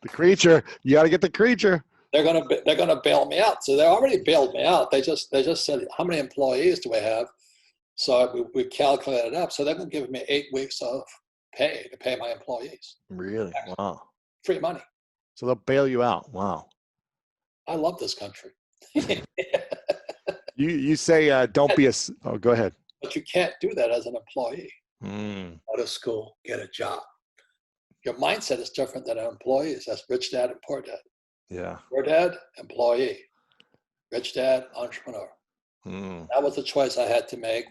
the creature, you got to get the creature. They're gonna bail me out. So they already bailed me out. They just said, how many employees do we have? So we calculated it up. So they're gonna give me 8 weeks of pay to pay my employees. Really? Wow. Free money. So they'll bail you out. Wow. I love this country. You say don't be go ahead. But you can't do that as an employee. Go to school, get a job. Your mindset is different than an employee. That's Rich Dad and Poor Dad. Yeah. Poor Dad, employee. Rich Dad, entrepreneur. That was the choice I had to make.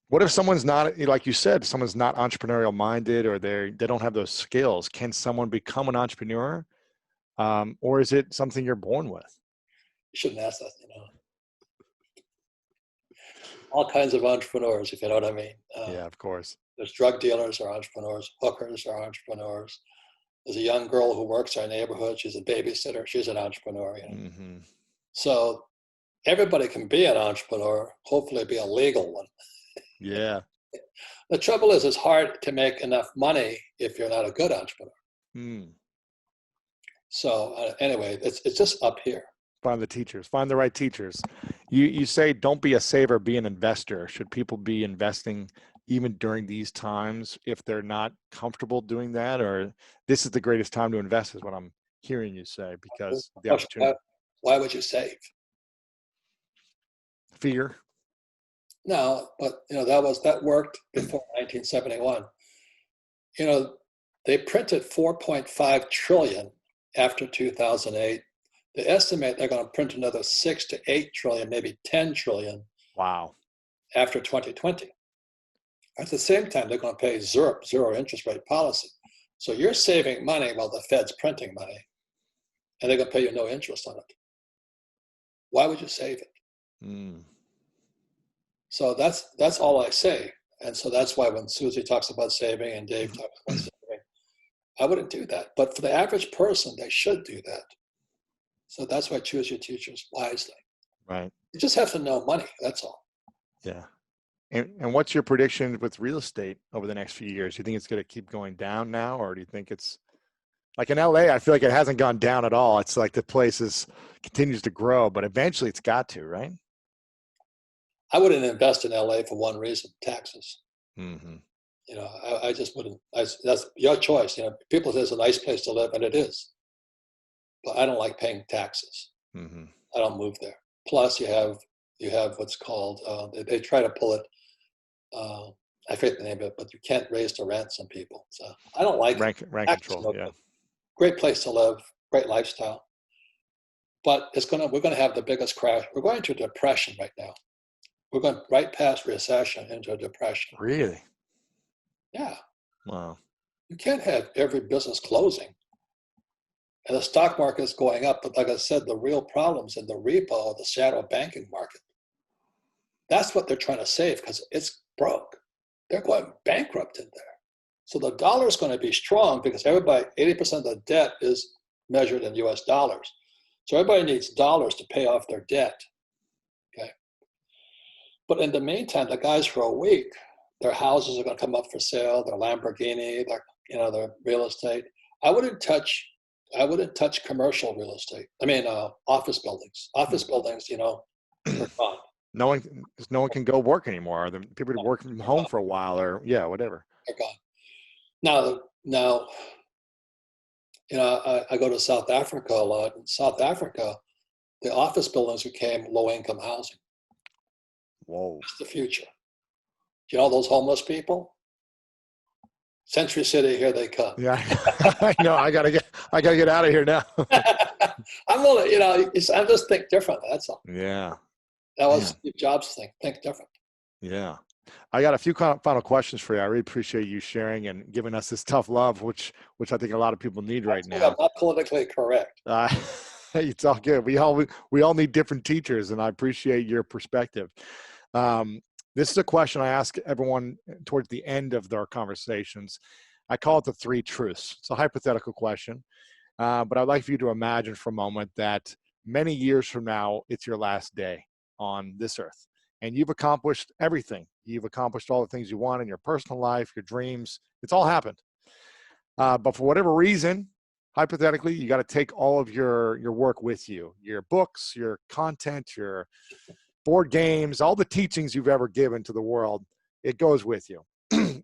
What if someone's not, like you said, someone's not entrepreneurial minded, or they don't have those skills? Can someone become an entrepreneur, or is it something you're born with? You shouldn't ask that. All kinds of entrepreneurs, if you know what I mean. Yeah, of course. There's drug dealers are entrepreneurs, hookers are entrepreneurs. There's a young girl who works in our neighborhood. She's a babysitter. She's an entrepreneur. So everybody can be an entrepreneur, hopefully be a legal one. Yeah. The trouble is it's hard to make enough money if you're not a good entrepreneur. So anyway, it's just up here. Find the teachers. Find the right teachers. You say don't be a saver, be an investor. Should people be investing even during these times if they're not comfortable doing that? Or this is the greatest time to invest is what I'm hearing you say because of the opportunity. Why would you save? Fear. No, but that worked before 1971. They printed 4.5 trillion after 2008. They estimate they're going to print another 6 to 8 trillion, maybe 10 trillion. Wow. After 2020. At the same time, they're going to pay zero interest rate policy. So you're saving money while the Fed's printing money, and they're going to pay you no interest on it. Why would you save it? Mm. So that's all I say. And so that's why when Susie talks about saving and Dave talks about saving, I wouldn't do that. But for the average person, they should do that. So that's why choose your teachers wisely. Right. You just have to know money. That's all. Yeah. And what's your prediction with real estate over the next few years? Do you think it's going to keep going down now, or do you think it's like in LA? I feel like it hasn't gone down at all. It's like the place continues to grow, but eventually it's got to, right? I wouldn't invest in LA for one reason: taxes. Mm-hmm. I just wouldn't. That's your choice. People say it's a nice place to live, and it is. But I don't like paying taxes. Mm-hmm. I don't move there. Plus, you have what's called they try to pull it. I forget the name of it, but you can't raise the rents on people. So I don't like rent control. Yeah, great place to live, great lifestyle, but we're gonna have the biggest crash. We're going to a depression right now. We're going right past recession into a depression. Really? Yeah. Wow. You can't have every business closing. And the stock market is going up, but like I said, the real problem's in the repo, the shadow banking market. That's what they're trying to save because it's broke. They're going bankrupt in there. So the dollar is going to be strong because 80% of the debt is measured in US dollars. So everybody needs dollars to pay off their debt. Okay. But in the meantime, the guys for a week, their houses are going to come up for sale, their Lamborghini, their real estate. I wouldn't touch commercial real estate. I mean, office buildings. Office buildings, they're gone. No one can go work anymore. The people are working from home for a while, or whatever. They're gone. Now, I go to South Africa a lot. In South Africa, the office buildings became low-income housing. Whoa. That's the future. Do you know those homeless people? Century City, here they come. Yeah, I know. I gotta get out of here now. I just think differently. That's all. Yeah. That was Steve Jobs' thing. Think different. Yeah. I got a few final questions for you. I really appreciate you sharing and giving us this tough love, which I think a lot of people need right now. I'm not politically correct. It's all good. We all need different teachers, and I appreciate your perspective. This is a question I ask everyone towards the end of their conversations. I call it the 3 truths. It's a hypothetical question, but I'd like for you to imagine for a moment that many years from now, it's your last day on this earth, and you've accomplished everything. You've accomplished all the things you want in your personal life, your dreams. It's all happened. But for whatever reason, hypothetically, you got to take all of your work with you, your books, your content, your board games, all the teachings you've ever given to the world. It goes with you.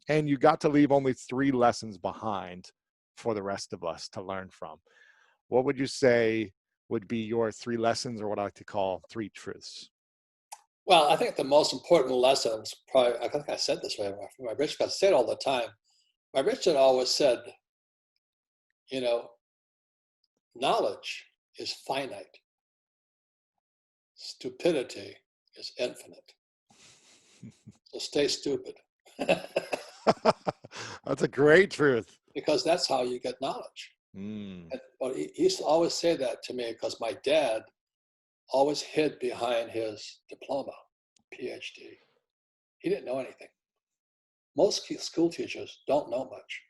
And you got to leave only 3 lessons behind for the rest of us to learn from. What would you say would be your 3 lessons, or what I like to call 3 truths? Well, I think the most important lessons, probably, I think I said this way, my rich guy said all the time. My rich dad always said, knowledge is finite. Stupidity is infinite. So stay stupid. That's a great truth. Because that's how you get knowledge. But he used to always say that to me because my dad always hid behind his diploma, PhD. He didn't know anything. Most school teachers don't know much.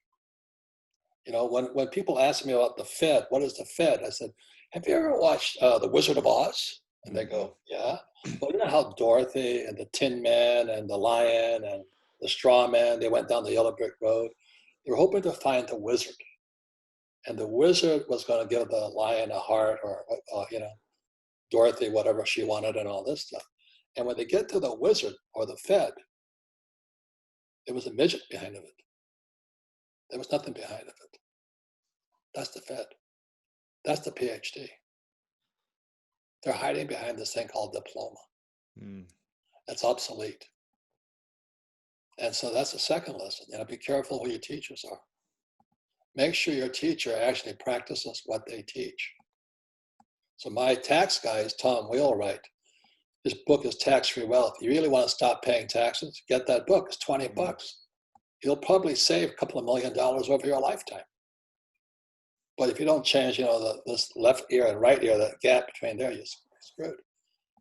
When people ask me about the Fed, what is the Fed? I said, have you ever watched The Wizard of Oz? And they go, yeah. Well, you know how Dorothy and the Tin Man and the Lion and the Straw Man, they went down the yellow brick road. They were hoping to find the wizard. And the wizard was going to give the lion a heart or. Dorothy, whatever she wanted, and all this stuff. And when they get to the wizard or the Fed, there was a midget behind it. There was nothing behind it. That's the Fed. That's the PhD. They're hiding behind this thing called diploma. That's obsolete. And so that's the second lesson. Be careful who your teachers are. Make sure your teacher actually practices what they teach. So my tax guy is Tom Wheelwright. His book is Tax-Free Wealth. You really want to stop paying taxes? Get that book. It's $20. You'll probably save a couple of $1 million over your lifetime. But if you don't change, this left ear and right ear, that gap between there, you're screwed.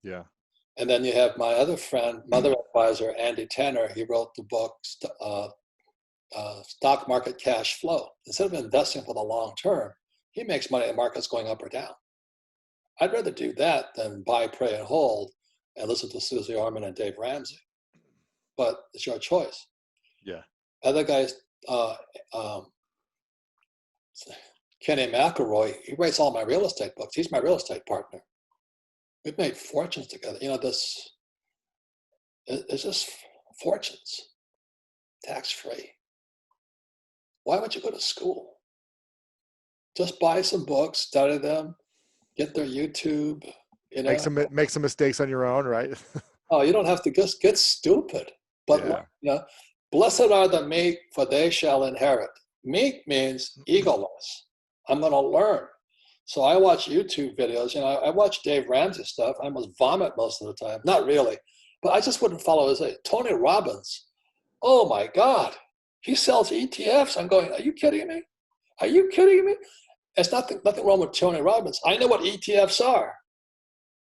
Yeah. And then you have my other friend, mother advisor, Andy Tanner. He wrote the book, Stock Market Cash Flow. Instead of investing for the long term, he makes money in the markets going up or down. I'd rather do that than buy, pray, and hold and listen to Susie Orman and Dave Ramsey. But it's your choice. Yeah. Other guys, Kenny McElroy, he writes all my real estate books. He's my real estate partner. We've made fortunes together. It's just fortunes, tax-free. Why would you go to school? Just buy some books, study them, get their YouTube. Make some mistakes on your own, right? Oh, you don't have to just get stupid. But blessed are the meek, for they shall inherit. Meek means egoless. I'm going to learn. So I watch YouTube videos. I watch Dave Ramsey stuff. I almost vomit most of the time. Not really, but I just wouldn't follow his. Tony Robbins. Oh my God, he sells ETFs. I'm going, are you kidding me? Are you kidding me? There's nothing wrong with Tony Robbins. I know what ETFs are.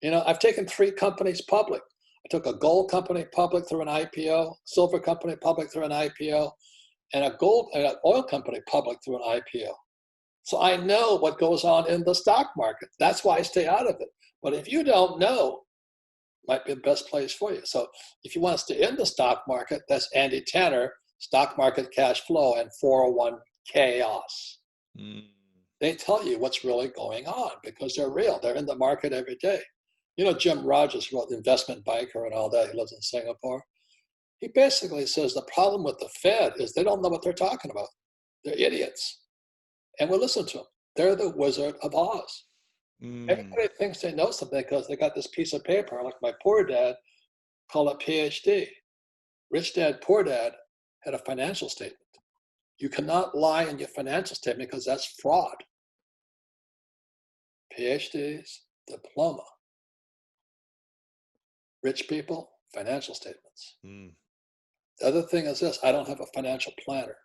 I've taken 3 companies public. I took a gold company public through an IPO, silver company public through an IPO, and an oil company public through an IPO. So I know what goes on in the stock market. That's why I stay out of it. But if you don't know, it might be the best place for you. So if you want to stay in the stock market, that's Andy Tanner, Stock Market Cash Flow, and 401 Chaos. They tell you what's really going on because they're real. They're in the market every day. Jim Rogers wrote Investment Banker and all that. He lives in Singapore. He basically says the problem with the Fed is they don't know what they're talking about. They're idiots. And we'll listen to them. They're the Wizard of Oz. Everybody thinks they know something because they got this piece of paper, like my poor dad, called a PhD. Rich Dad, Poor Dad had a financial statement. You cannot lie in your financial statement because that's fraud. PhDs, diploma. Rich people, financial statements. The other thing is this, I don't have a financial planner.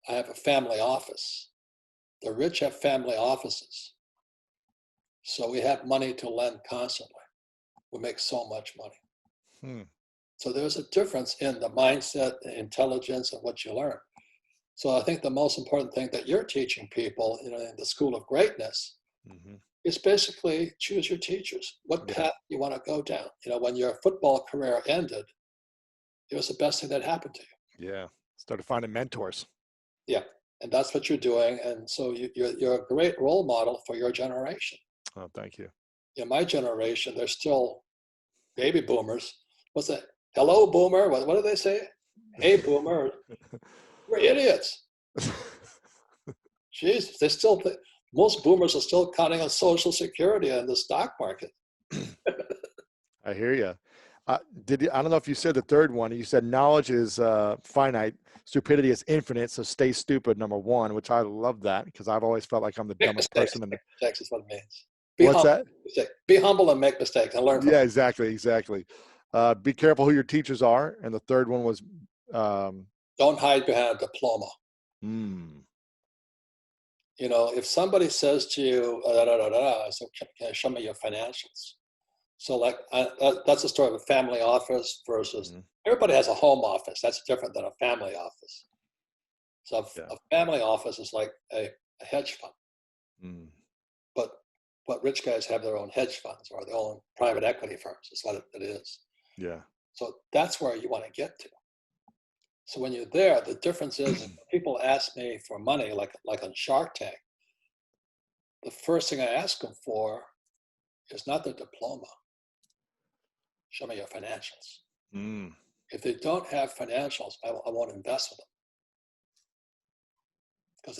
I have a family office. The rich have family offices. So we have money to lend constantly. We make so much money. So there's a difference in the mindset, the intelligence, and what you learn. So I think the most important thing that you're teaching people in the School of Greatness is basically choose your teachers. What path you want to go down. When your football career ended, it was the best thing that happened to you. Yeah. Started finding mentors. Yeah. And that's what you're doing. And so you're a great role model for your generation. Oh, thank you. My generation, they're still baby boomers. What's that? Hello, boomer. What do they say? Hey, boomer. We're idiots. Jesus, most boomers are still counting on Social Security and the stock market. I hear you. I don't know if you said the third one. You said knowledge is finite, stupidity is infinite. So stay stupid, number 1, which I love that because I've always felt like I'm the dumbest person in the. Mistakes is what it means. What's that? Be humble and make mistakes and learn from them. Exactly. Be careful who your teachers are, and the third one was. Don't hide behind a diploma. If somebody says to you, so can you show me your financials? So that's a story of a family office versus everybody has a home office. That's different than a family office. So a family office is like a hedge fund. But rich guys have their own hedge funds or their own private equity firms. That's what it is. Yeah. So that's where you want to get to. So when you're there, the difference is people ask me for money, like on Shark Tank. The first thing I ask them for is not the diploma. Show me your financials. Mm. If they don't have financials, I won't invest with them. Because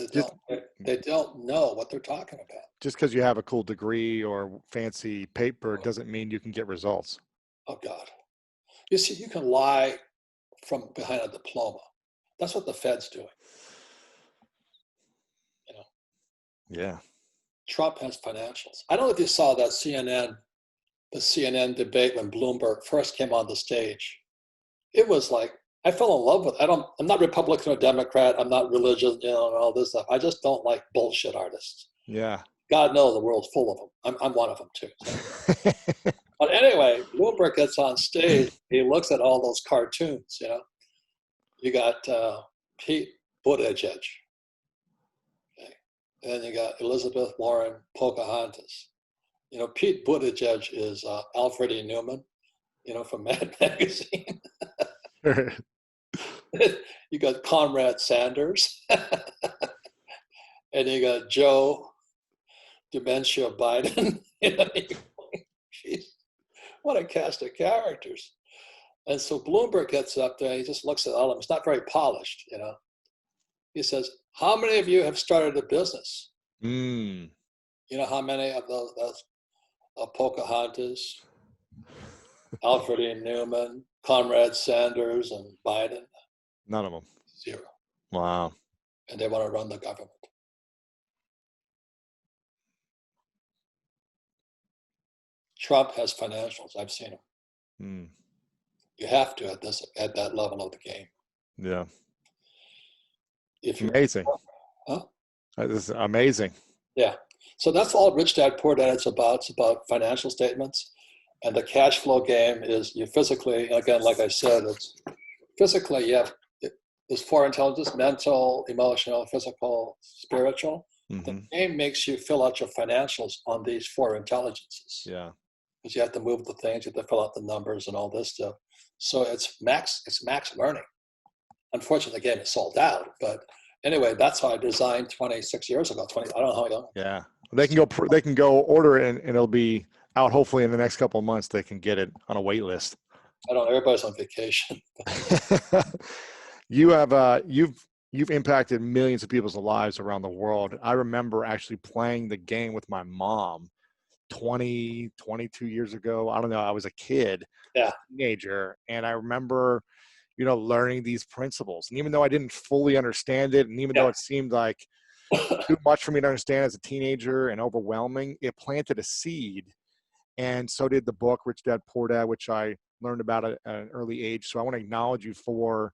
they don't know what they're talking about. Just because you have a cool degree or fancy paper doesn't mean you can get results. Oh, God. You see, you can lie from behind a diploma. That's what the Fed's doing. You know. Yeah. Trump has financials. I don't know if you saw that the CNN debate when Bloomberg first came on the stage. It was like, I fell in love with it. I'm not Republican or Democrat. I'm not religious, and all this stuff. I just don't like bullshit artists. Yeah. God knows the world's full of them. I'm one of them too. So. But anyway, Bloomberg gets on stage. He looks at all those cartoons, You got Pete Buttigieg. Okay. And then you got Elizabeth Warren Pocahontas. Pete Buttigieg is Alfred E. Newman, from Mad Magazine. You got Conrad Sanders. And you got Joe Dementia Biden. Jeez, what a cast of characters. And so Bloomberg gets up there and he just looks at all of them. It's not very polished, He says, how many of you have started a business? Mm. You know how many of those Pocahontas, Alfred E. Newman, Conrad Sanders, and Biden? None of them. 0. Wow. And they want to run the government. Trump has financials. I've seen him. Mm. You have to at that level of the game. Yeah. If you're amazing. Huh? This is amazing. Yeah. So that's all Rich Dad Poor Dad is about. It's about financial statements. And the cash flow game is you physically, again, like I said, it's physically, there's 4 intelligences: mental, emotional, physical, spiritual. Mm-hmm. The game makes you fill out your financials on these 4 intelligences. Yeah. Because you have to move the things, you have to fill out the numbers and all this stuff. So it's max learning. Unfortunately, the game is sold out. But anyway, that's how I designed 26 years ago. I don't know how long. Yeah. They can go order it and it'll be out hopefully in the next couple of months. They can get it on a wait list. I don't know. Everybody's on vacation. You have you've impacted millions of people's lives around the world. I remember actually playing the game with my mom 22 years ago. I don't know. I was a kid, Yeah. Teenager. And I remember, learning these principles. And even though I didn't fully understand it, and even though it seemed like too much for me to understand as a teenager and overwhelming, it planted a seed. And so did the book, Rich Dad, Poor Dad, which I learned about at an early age. So I want to acknowledge you for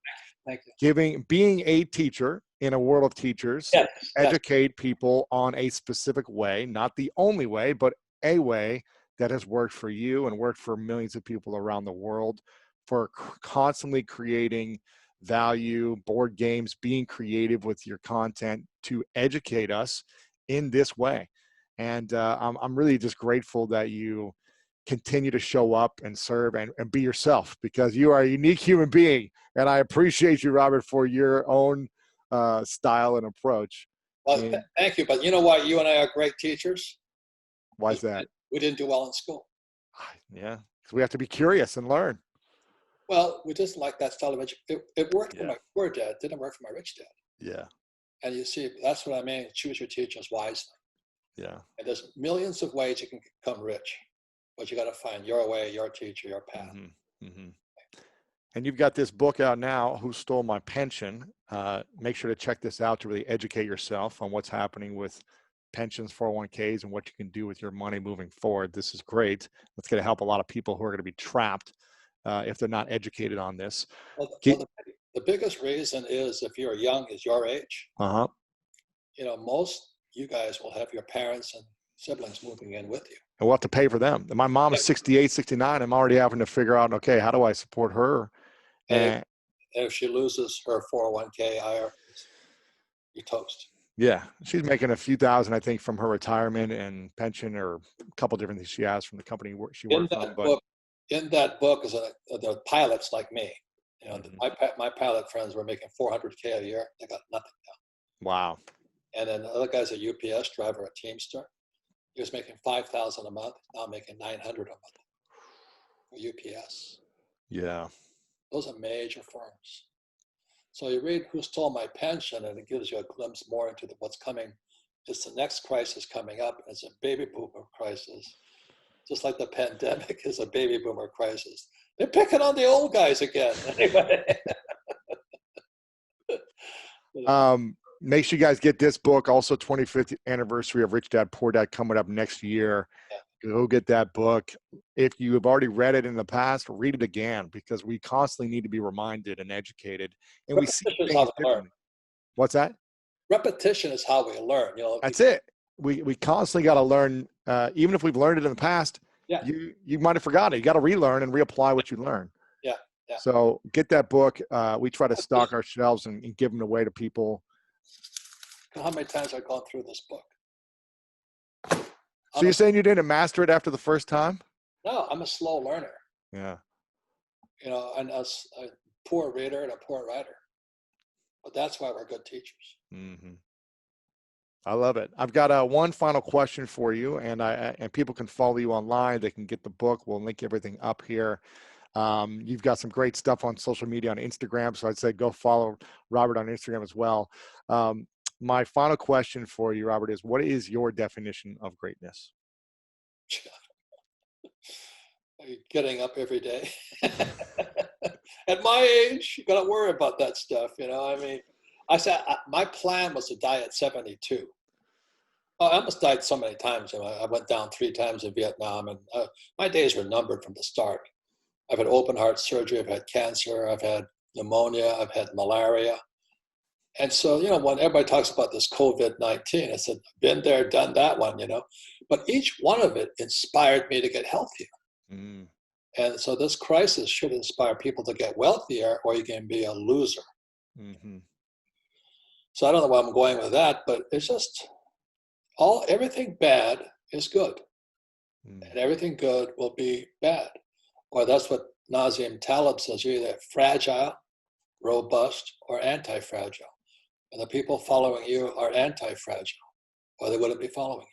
being a teacher in a world of teachers, educate people on a specific way, not the only way, but a way that has worked for you and worked for millions of people around the world, for constantly creating value, board games, being creative with your content to educate us in this way. And I'm really just grateful that you continue to show up and serve and be yourself, because you are a unique human being. And I appreciate you, Robert, for your own style and approach. Well, thank you. But you know why you and I are great teachers? Why is that? We didn't do well in school. Yeah, because we have to be curious and learn. Well, we just like that style of education. It worked for my poor dad. It didn't work for my rich dad. Yeah. And you see, that's what I mean. Choose your teachers wisely. Yeah. And there's millions of ways you can become rich, but you got to find your way, your teacher, your path. Mm-hmm. Mm-hmm. And you've got this book out now, Who Stole My Pension? Make sure to check this out to really educate yourself on what's happening with pensions, 401ks, and what you can do with your money moving forward. This is great. It's going to help a lot of people who are going to be trapped if they're not educated on this. Well, the biggest reason is if you're young, is your age. Most you guys will have your parents and siblings moving in with you. And we'll have to pay for them. And my mom is 68, 69. I'm already having to figure out, okay, how do I support her? And if she loses her 401k IRA, you toast. Yeah, she's making a few thousand, I think, from her retirement and pension, or a couple different things she has from the company she works on. But in that book is the pilots like me. My pilot friends were making 400k a year. They got nothing now. Wow. And then the other guy's a UPS driver, a Teamster. He was making 5,000 a month, now making 900 a month for UPS. Yeah. Those are major firms. So you read Who Stole My Pension, and it gives you a glimpse more into what's coming. It's the next crisis coming up. It's a baby boomer crisis. Just like the pandemic is a baby boomer crisis. They're picking on the old guys again. Anyway. Make sure you guys get this book. Also, 25th anniversary of Rich Dad Poor Dad coming up next year. Yeah. Go get that book. If you have already read it in the past, read it again, because we constantly need to be reminded and educated. And we see Repetition is things how we learn. differently. What's that? Repetition is how we learn. You know, That's it. We constantly got to learn, even if we've learned it in the past. Yeah. You might have forgotten it. You got to relearn and reapply what you learn. Yeah. Yeah. So get that book. We try to stock our shelves and give them away to people. How many times I've gone through this book? So you're saying you didn't master it after the first time? No, I'm a slow learner. Yeah. You know, and a poor reader and a poor writer. But that's why we're good teachers. Mm-hmm. I love it. I've got one final question for you, and people can follow you online. They can get the book. We'll link everything up here. You've got some great stuff on social media, on Instagram. So I'd say go follow Robert on Instagram as well. My final question for you, Robert, is what is your definition of greatness? Getting up every day. At my age, you got to worry about that stuff. You know, I mean, I said my plan was to die at 72. Oh, I almost died so many times. You know, I went down 3 times in Vietnam, and my days were numbered from the start. I've had open heart surgery. I've had cancer. I've had pneumonia. I've had malaria. And so, you know, when everybody talks about this COVID-19, I said, been there, done that one, you know. But each one of it inspired me to get healthier. Mm. And so this crisis should inspire people to get wealthier, or you can be a loser. Mm-hmm. So I don't know where I'm going with that, but it's just everything bad is good. Mm. And everything good will be bad. Or that's what Nassim Taleb says, you're either fragile, robust, or anti-fragile. And the people following you are anti-fragile, or they wouldn't be following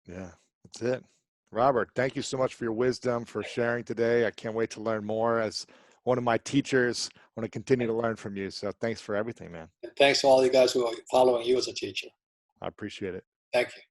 you. Yeah, that's it. Robert, thank you so much for your wisdom, for sharing today. I can't wait to learn more. As one of my teachers, I want to continue to learn from you. So thanks for everything, man. And thanks to all you guys who are following you as a teacher. I appreciate it. Thank you.